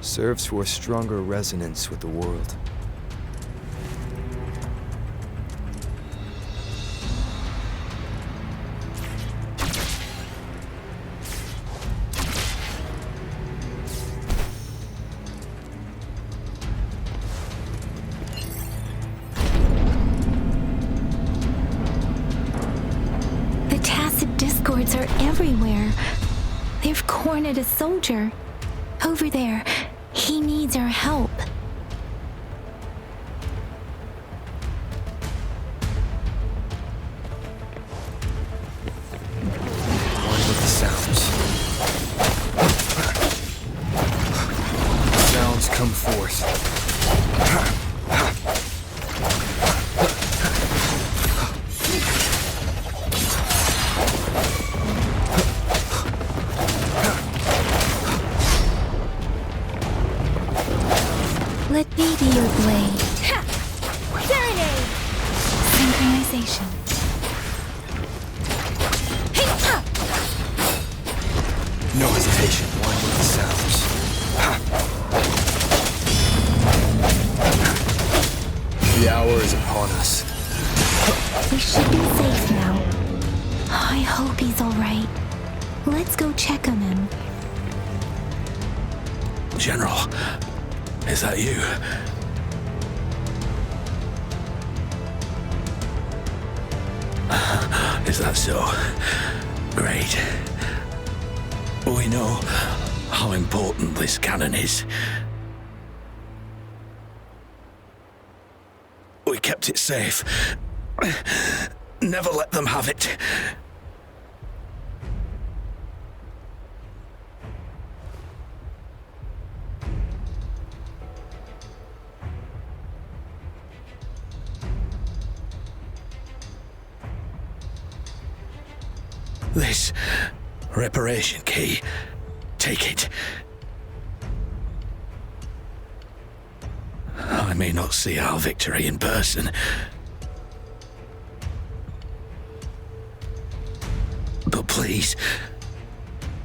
serves for a stronger resonance with the world. The tacit discords are everywhere. They've cornered a soldier. Over there. He needs our help. One with the sounds. Sounds come forth. Let me be your blade. Serenade! Synchronization. No hesitation. One with the sounds. The hour is upon us. We should be safe now. I hope he's alright. Let's go check on him. General, is that you? Is that so? Great. We know how important this cannon is. We kept it safe. Never let them have it. This reparation key. Take it. I may not see our victory in person, but please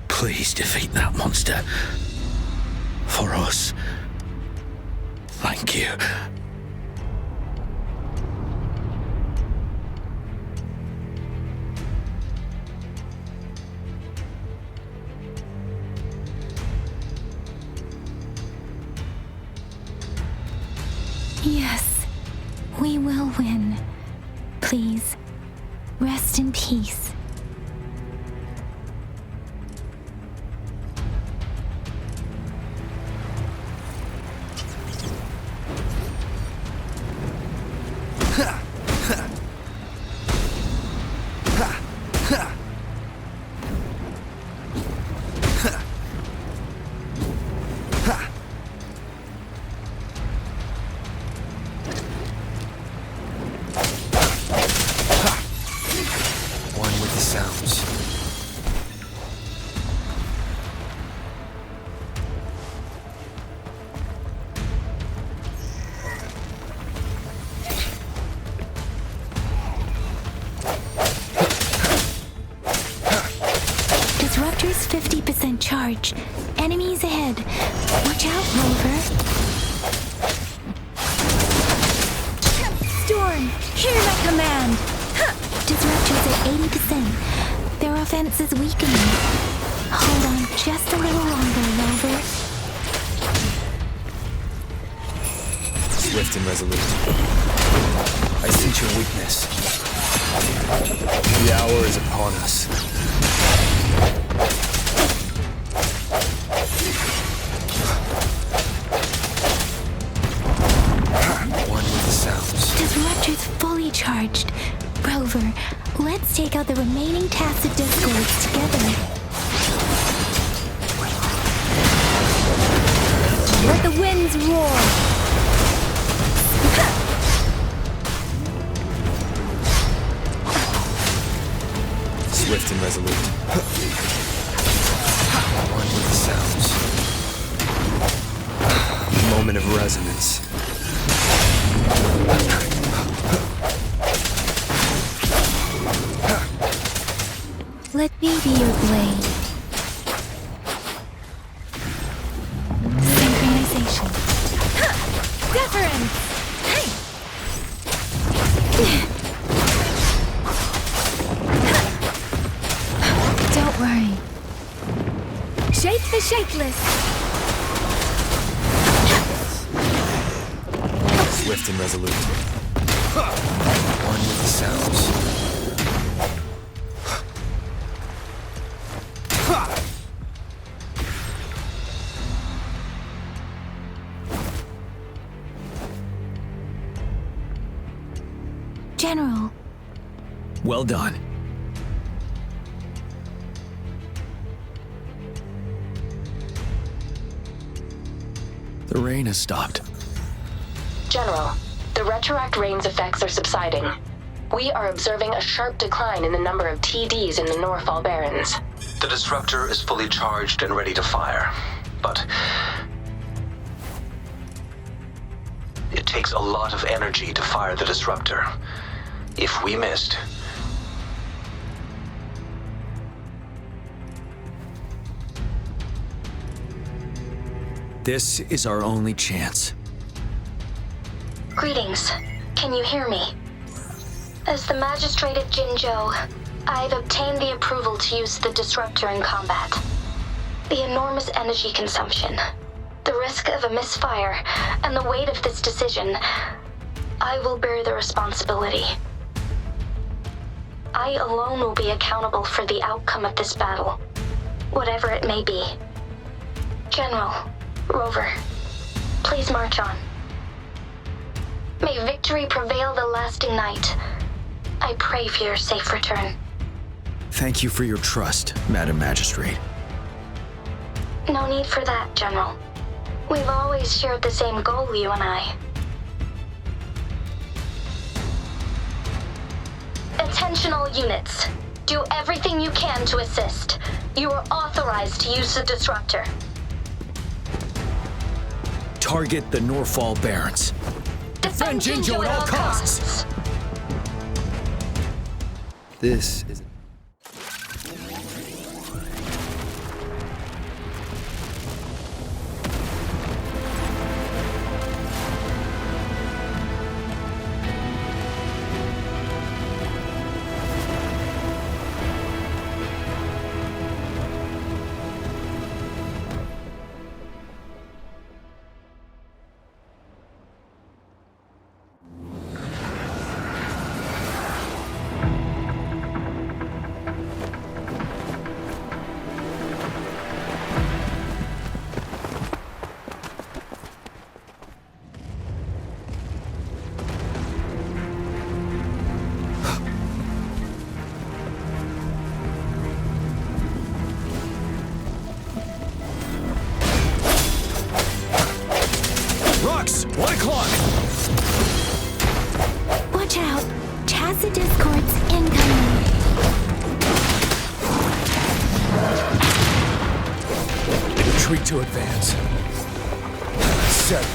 defeat that monster. For us. Thank you. Yes, we will win. Please, rest in peace. Disruptor's 50% charge. Enemies ahead. Watch out, Rover. Storm, hear my command! Disruptor's at 80%. Their offense is weakening. Hold on just a little longer, Rover. Swift and resolute. I sense your weakness. The hour is upon us. One with the sounds. Disruptor's fully charged. Rover, let's take out the remaining tacit discords together. Let the winds roar. Swift and resolute. One with the sounds. Moment of resonance. Let me be your blade. Synchronization. Deference! Don't worry. Shape the shapeless. Swift and resolute. One with the sounds. General. Well done. The rain has stopped. General, the retroact rain's effects are subsiding. We are observing a sharp decline in the number of TDs in the Norfall Barrens. The disruptor is fully charged and ready to fire, but it takes a lot of energy to fire the disruptor. If we missed, This is our only chance. Greetings. Can you hear me? As the magistrate at Jinzhou, I've obtained the approval to use the disruptor in combat. The enormous energy consumption, the risk of a misfire, and the weight of this decision, I will bear the responsibility. I alone will be accountable for the outcome of this battle, whatever it may be. General, Rover, please march on. May victory prevail the lasting night. I pray for your safe return. Thank you for your trust, Madam Magistrate. No need for that, General. We've always shared the same goal, you and I. Attention all units. Do everything you can to assist. You are authorized to use the disruptor. Target the Norfall Barrens. Defend Jinzhou at all costs! This is... Rux, 1 o'clock! Watch out! Tacit discords incoming! Retreat to advance. Set.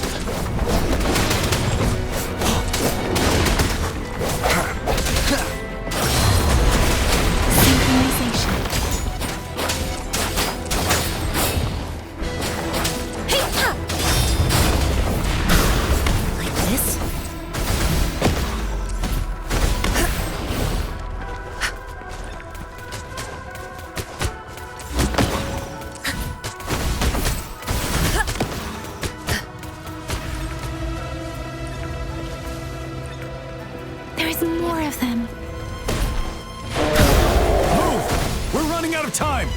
Synchronization. Like this? There's more of them. Move! We're running out of time!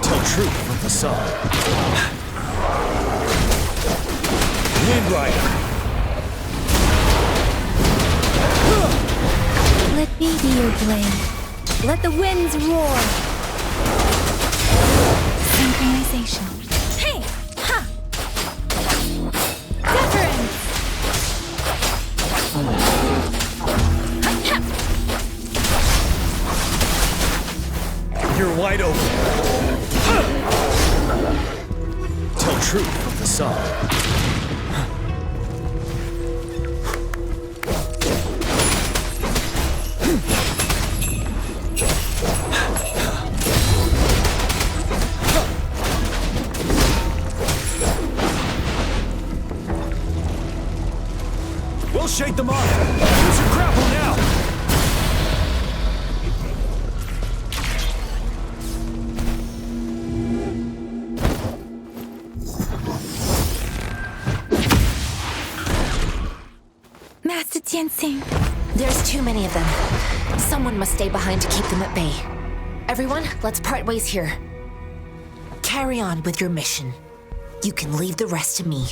Tell truth from facade. Wind Rider! Let me be your blade. Let the winds roar. Synchronization. Hey! Ha! Wuthering! You're wide open. Tell truth from the sun. We'll shake them off. Use your grapple now. Master Tianxing. There's too many of them. Someone must stay behind to keep them at bay. Everyone, let's part ways here. Carry on with your mission. You can leave the rest to me.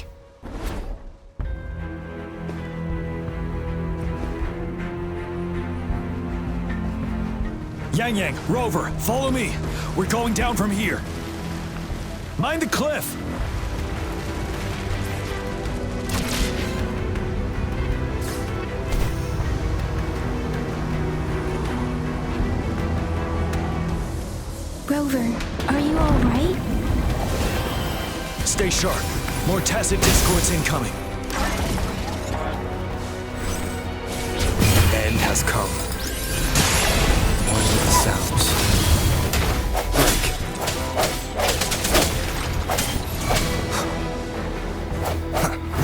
Yang Yang, Rover, follow me. We're going down from here. Mind the cliff. Rover, are you all right? Stay sharp. More tacit discords incoming. The end has come. One with the sounds. Break.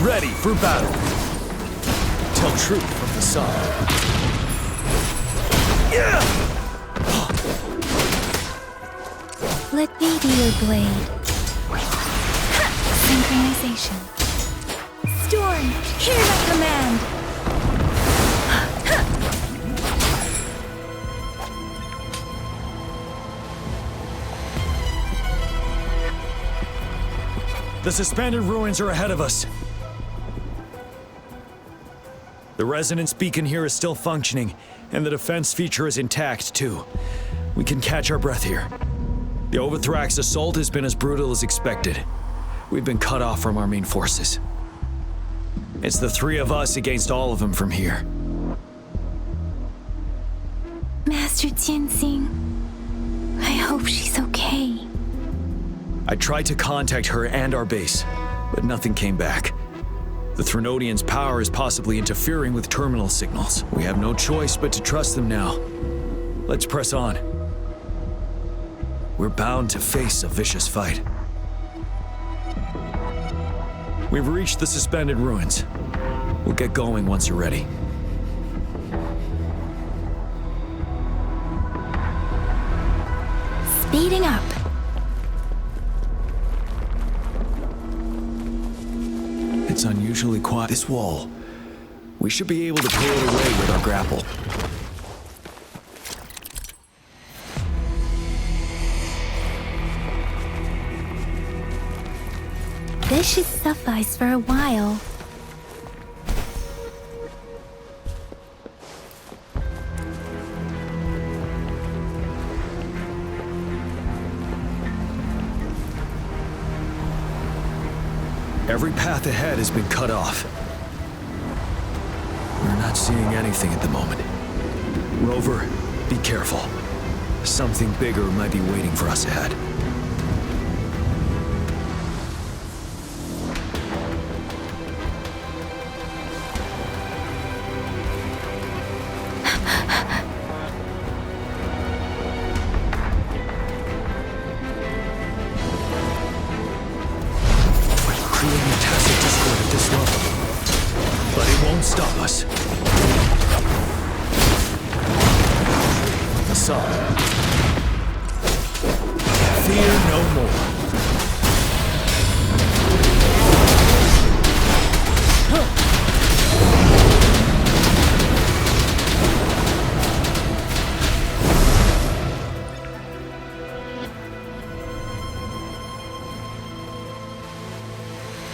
Ready for battle. Tell truth from the sun. Yeah! Let me be your blade. Synchronization. Storm, hear my command! The suspended ruins are ahead of us. The resonance beacon here is still functioning, and the defense feature is intact, too. We can catch our breath here. The Overthrax assault has been as brutal as expected. We've been cut off from our main forces. It's the three of us against all of them from here. Master Tianxing, I hope she's okay. I tried to contact her and our base, but nothing came back. The Threnodians' power is possibly interfering with terminal signals. We have no choice but to trust them now. Let's press on. We're bound to face a vicious fight. We've reached the suspended ruins. We'll get going once you're ready. Speeding up. It's unusually quiet. This wall. We should be able to pull it away with our grapple. This should suffice for a while. Every path ahead has been cut off. We're not seeing anything at the moment. Rover, be careful. Something bigger might be waiting for us ahead.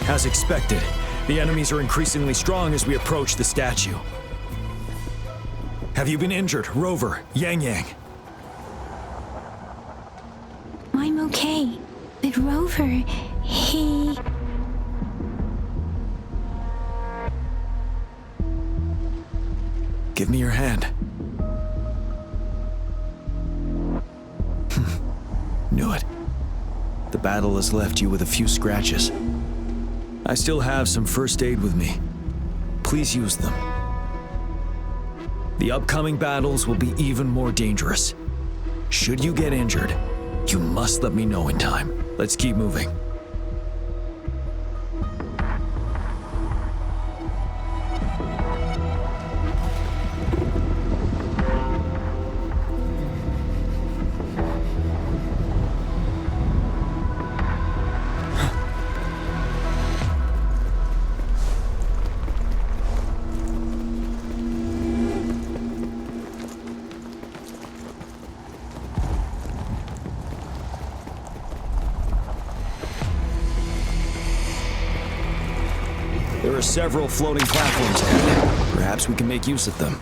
As expected, the enemies are increasingly strong as we approach the statue. Have you been injured, Rover, Yang Yang? I'm okay, but Rover, he... Give me your hand. Knew it. The battle has left you with a few scratches. I still have some first aid with me. Please use them. The upcoming battles will be even more dangerous. Should you get injured, you must let me know in time. Let's keep moving. There are several floating platforms ahead. Perhaps we can make use of them.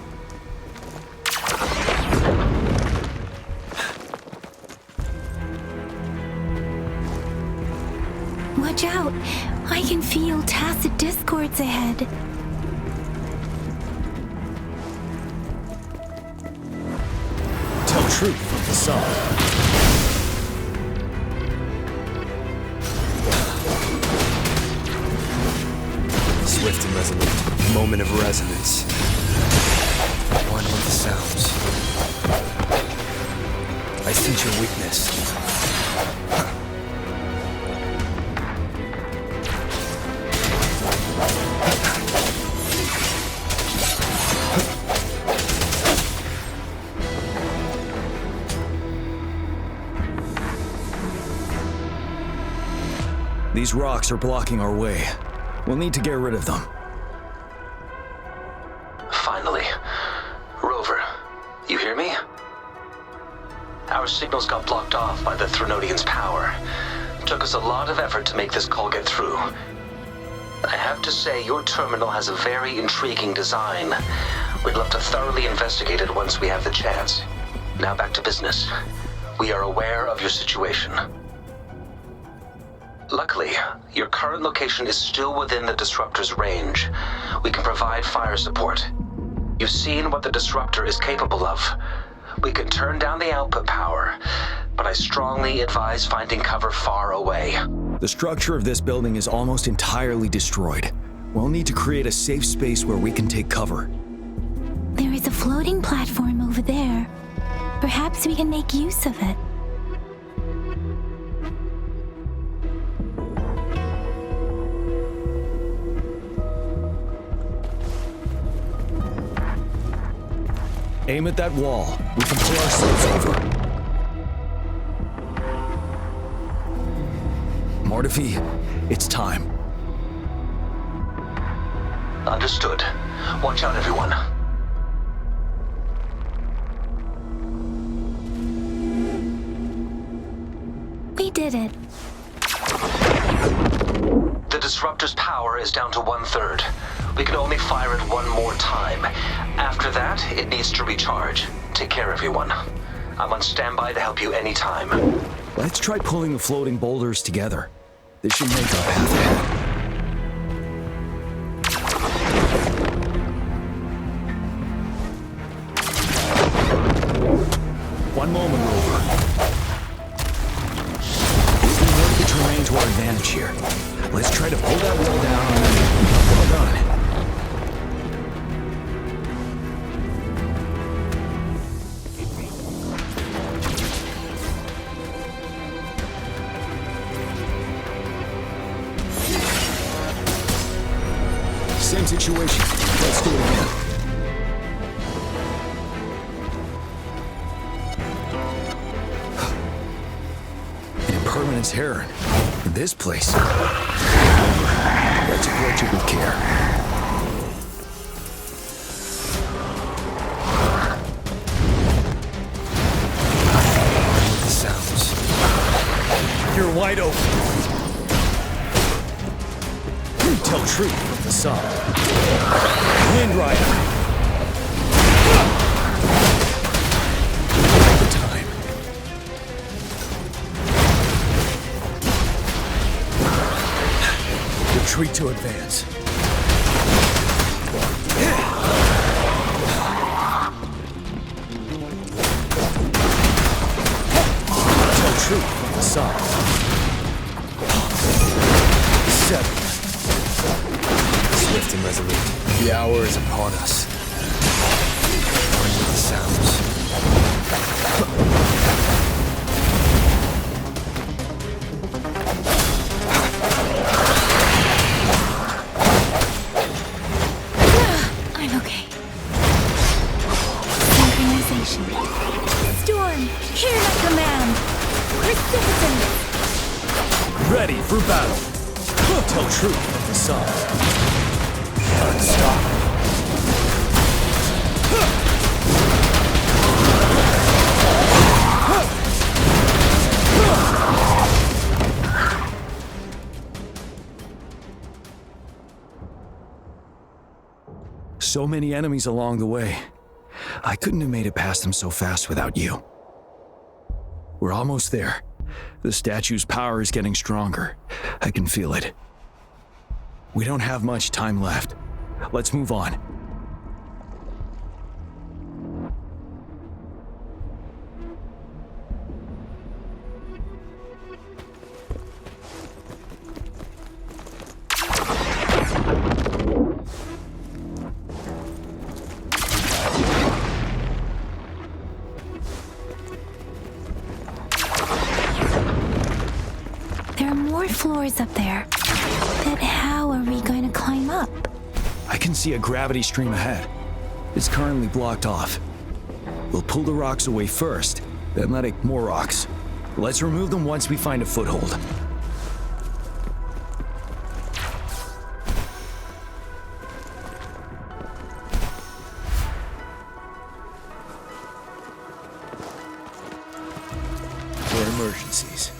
Watch out! I can feel tacit discords ahead. Tell truth from the sun. Swift and resolute. Moment of resonance. One with the sounds. I sense your weakness. These rocks are blocking our way. We'll need to get rid of them. Finally. Rover, you hear me? Our signals got blocked off by the Threnodian's power. Took us a lot of effort to make this call get through. I have to say, your terminal has a very intriguing design. We'd love to thoroughly investigate it once we have the chance. Now back to business. We are aware of your situation. Luckily, your current location is still within the Disruptor's range. We can provide fire support. You've seen what the Disruptor is capable of. We can turn down the output power, but I strongly advise finding cover far away. The structure of this building is almost entirely destroyed. We'll need to create a safe space where we can take cover. There is a floating platform over there. Perhaps we can make use of it. Aim at that wall. We can pull ourselves over. Mortefi, it's time. Understood. Watch out, everyone. We did it. The Disruptor's power is down to 1/3. We can only fire it one more time. After that, it needs to recharge. Take care, everyone. I'm on standby to help you anytime. Let's try pulling the floating boulders together. This should make our path ahead. One moment, Rover. We can work the terrain to our advantage here. Let's try to pull that wall down. Well done. Same situation. Let's do it again. An impermanence heron. In this place. Let's approach it with care. The sounds. You're wide open. Tell truth from the sun. Wind Rider. The time. Retreat to advance. Tell truth from the side. 7. Swift and resolute. The hour is upon us. One with the sounds. I'm okay. Synchronization. Storm, hear my command. Precipitant. Ready for battle. Tell truth from the side. Stop. So many enemies along the way. I couldn't have made it past them so fast without you. We're almost there. The statue's power is getting stronger. I can feel it. We don't have much time left. Let's move on. There are more floors up there. But how are we going to climb up? I can see a gravity stream ahead. It's currently blocked off. We'll pull the rocks away first, then let it more rocks. Let's remove them once we find a foothold. For emergencies.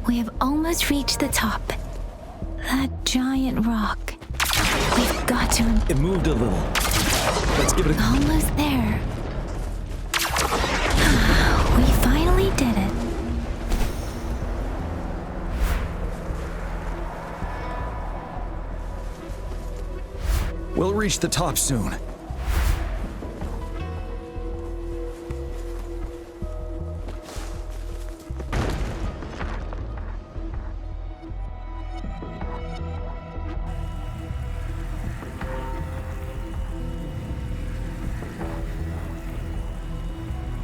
We have almost reached the top. That giant rock. We've got to... It moved a little. Let's give it a... Almost there. We finally did it. We'll reach the top soon.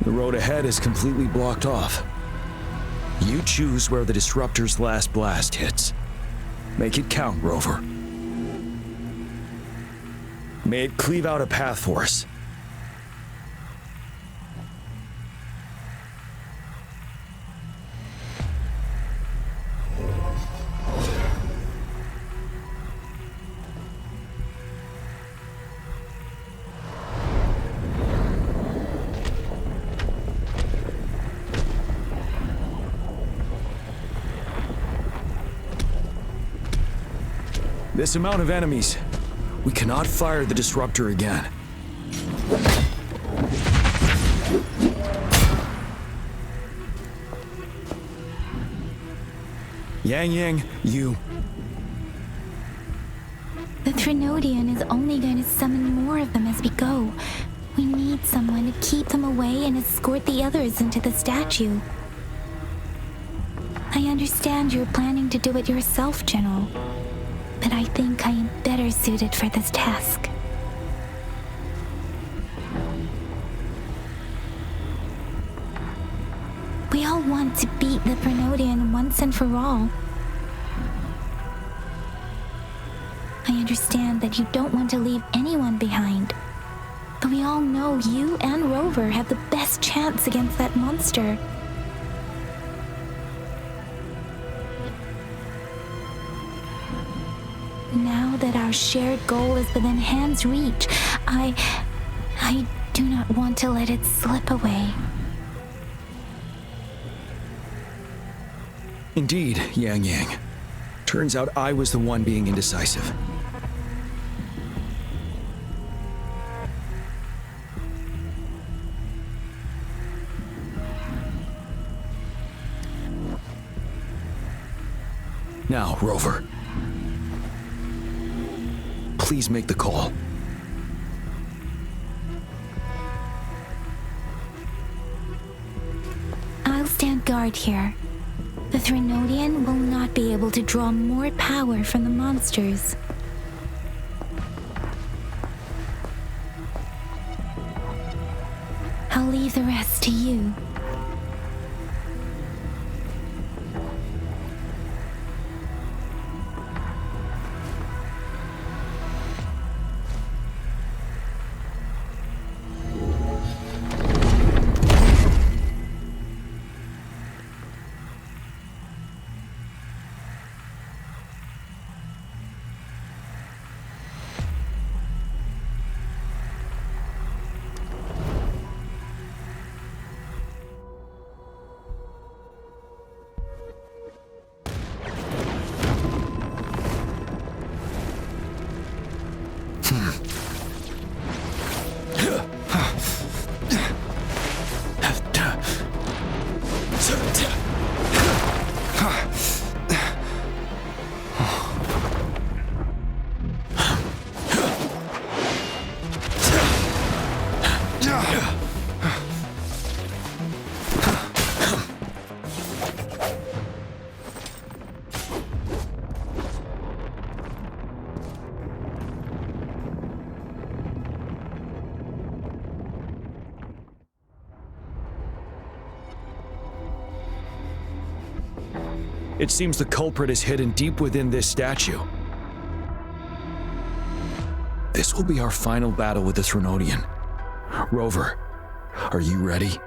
The road ahead is completely blocked off. You choose where the disruptor's last blast hits. Make it count, Rover. May it cleave out a path for us. This amount of enemies, we cannot fire the disruptor again. Yang, you... The Trinodian is only going to summon more of them as we go. We need someone to keep them away and escort the others into the statue. I understand you're planning to do it yourself, General. But I think I am better suited for this task. We all want to beat the Trinodian once and for all. I understand that you don't want to leave anyone behind. But we all know you and Rover have the best chance against that monster. Now that our shared goal is within hand's reach, I do not want to let it slip away. Indeed, Yang Yang. Turns out I was the one being indecisive. Now, Rover. Please make the call. I'll stand guard here. The Threnodian will not be able to draw more power from the monsters. I'll leave the rest to you. It seems the culprit is hidden deep within this statue. This will be our final battle with the Threnodian. Rover, are you ready?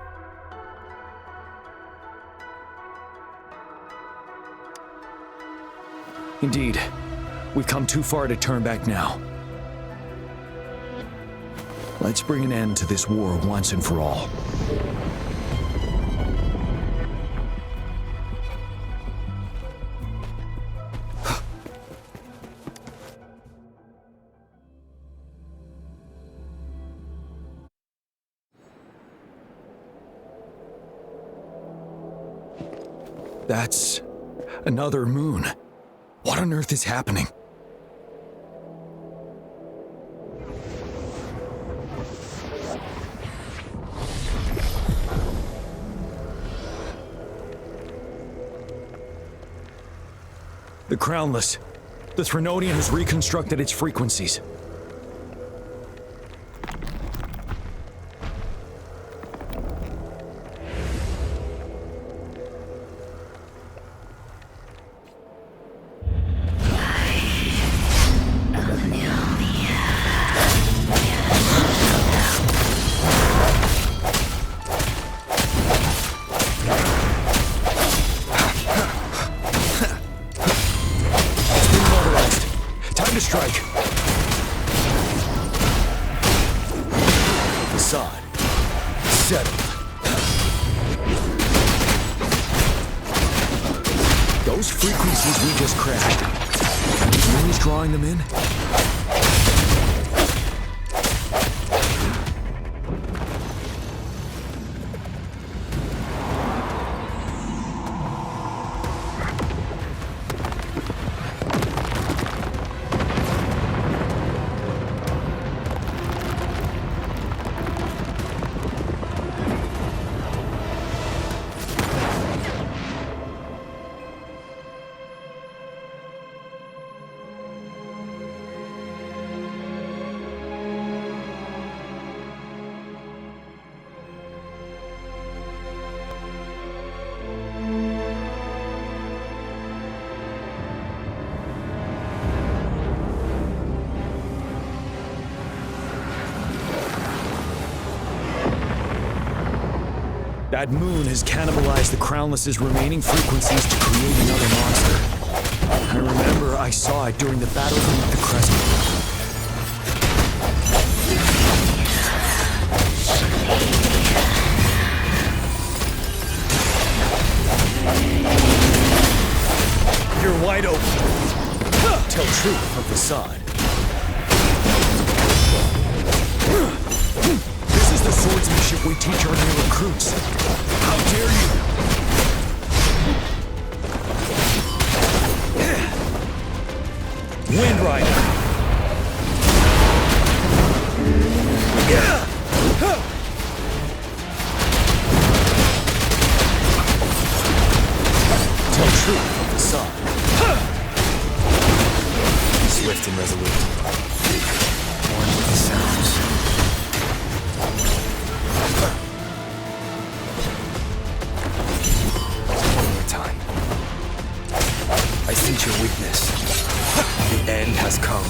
Indeed, we've come too far to turn back now. Let's bring an end to this war once and for all. That's another moon. What on earth is happening? The Crownless. The Threnodian has reconstructed its frequencies. Those frequencies we just crashed. Who's drawing them in? That moon has cannibalized the Crownless's remaining frequencies to create another monster. I remember I saw it during the battle beneath the Crescent. truth of facade. This is the swordsmanship we teach our new recruits. How dare you! Wind Rider! Tell truth of facade. Swift and resolute. One with the sounds. One more time. I sense your weakness. The end has come.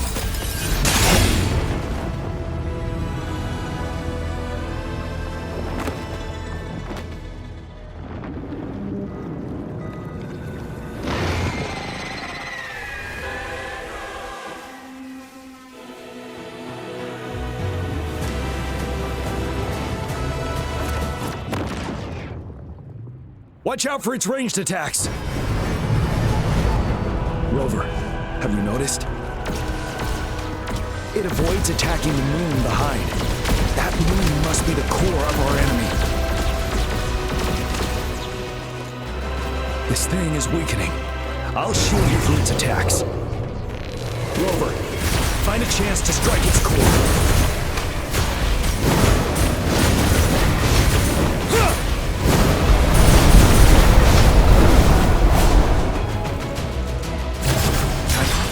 Watch out for its ranged attacks! Rover, have you noticed? It avoids attacking the moon behind. That moon must be the core of our enemy. This thing is weakening. I'll shield you from its attacks. Rover, find a chance to strike its core.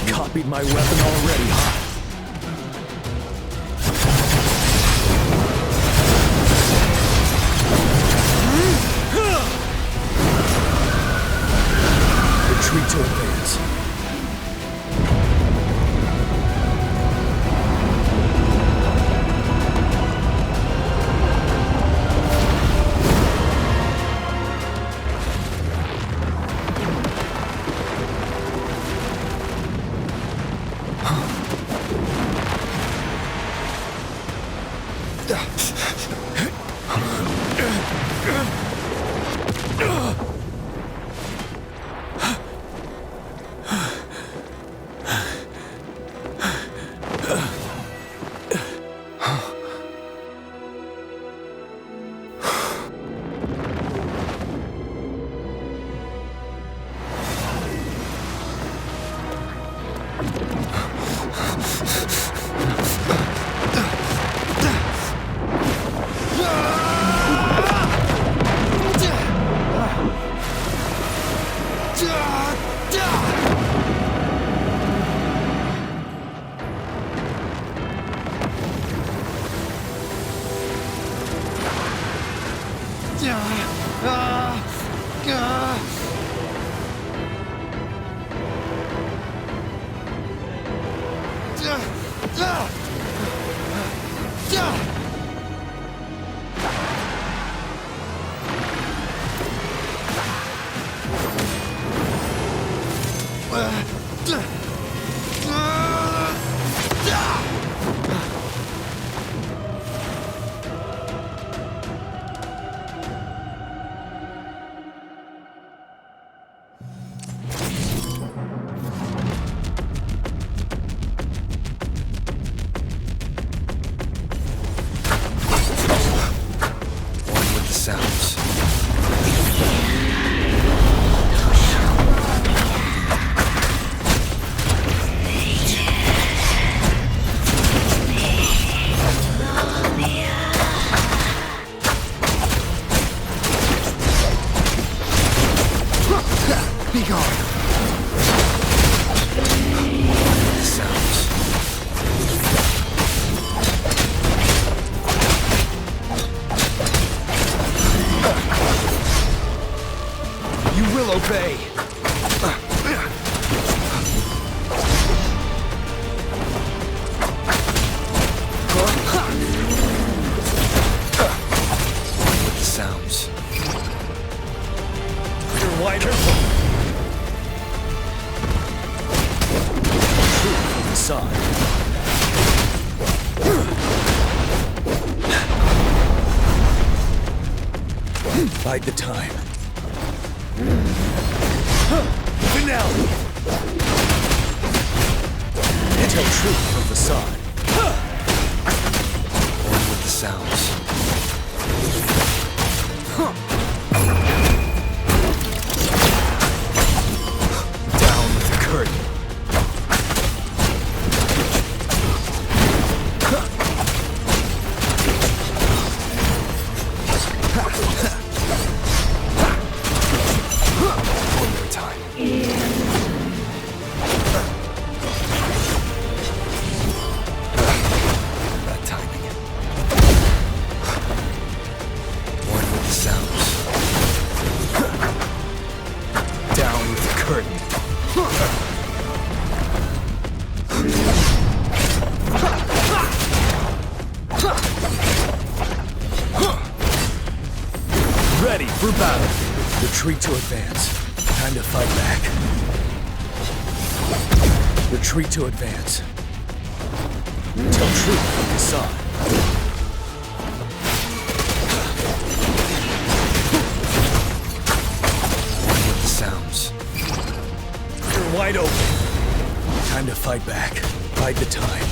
Copied my weapon already, huh? Retreat to advance. Obey. The sounds. You're wide open. Facade. Bide the time. Finale! Tell truth from facade. One with the sounds. Down with the curtain. One more time. That timing. One with the sounds. Down with the curtain. Ready for battle. Retreat to advance. Time to fight back. Retreat to advance. Tell truth from facade. One with the sounds. You're wide open. Time to fight back. Bide the time.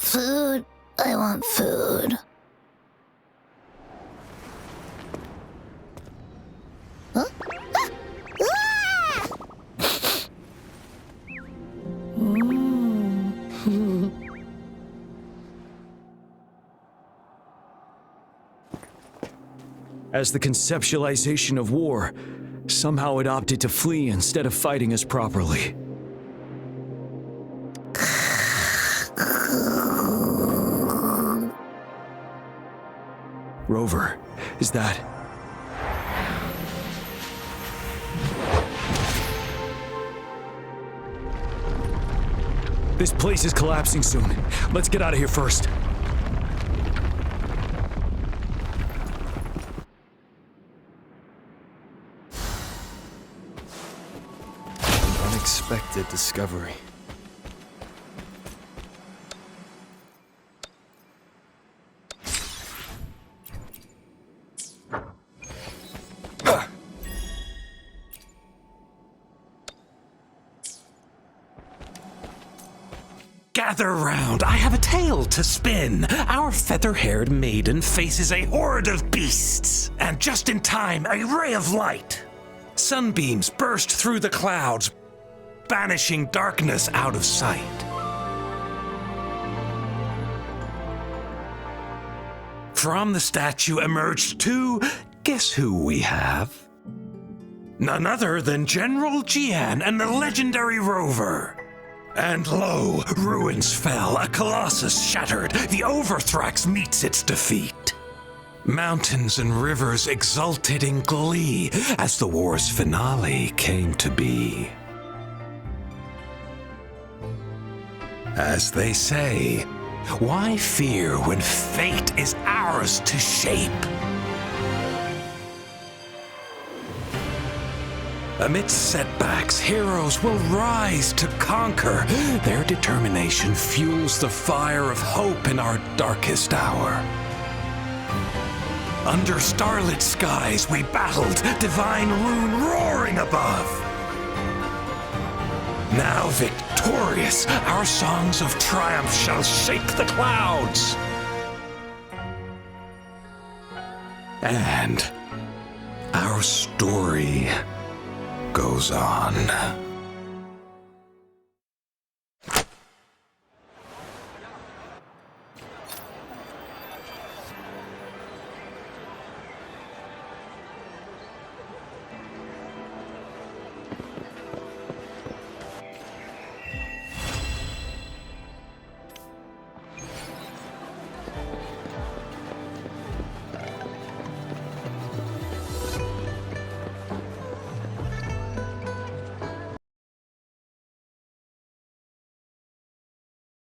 Food. I want food. Huh? As the conceptualization of war, somehow it opted to flee instead of fighting us properly. Rover, is that... This place is collapsing soon. Let's get out of here first. An unexpected discovery. Gather round, I have a tale to spin. Our feather-haired maiden faces a horde of beasts. And just in time, a ray of light. Sunbeams burst through the clouds, banishing darkness out of sight. From the statue emerged two, guess who we have? None other than General Jian and the legendary Rover. And lo, ruins fell, a colossus shattered, the Overthrax meets its defeat. Mountains and rivers exulted in glee as the war's finale came to be. As they say, why fear when fate is ours to shape? Amidst setbacks, heroes will rise to conquer. Their determination fuels the fire of hope in our darkest hour. Under starlit skies we battled, divine rune roaring above. Now victorious, our songs of triumph shall shake the clouds. And our story goes on.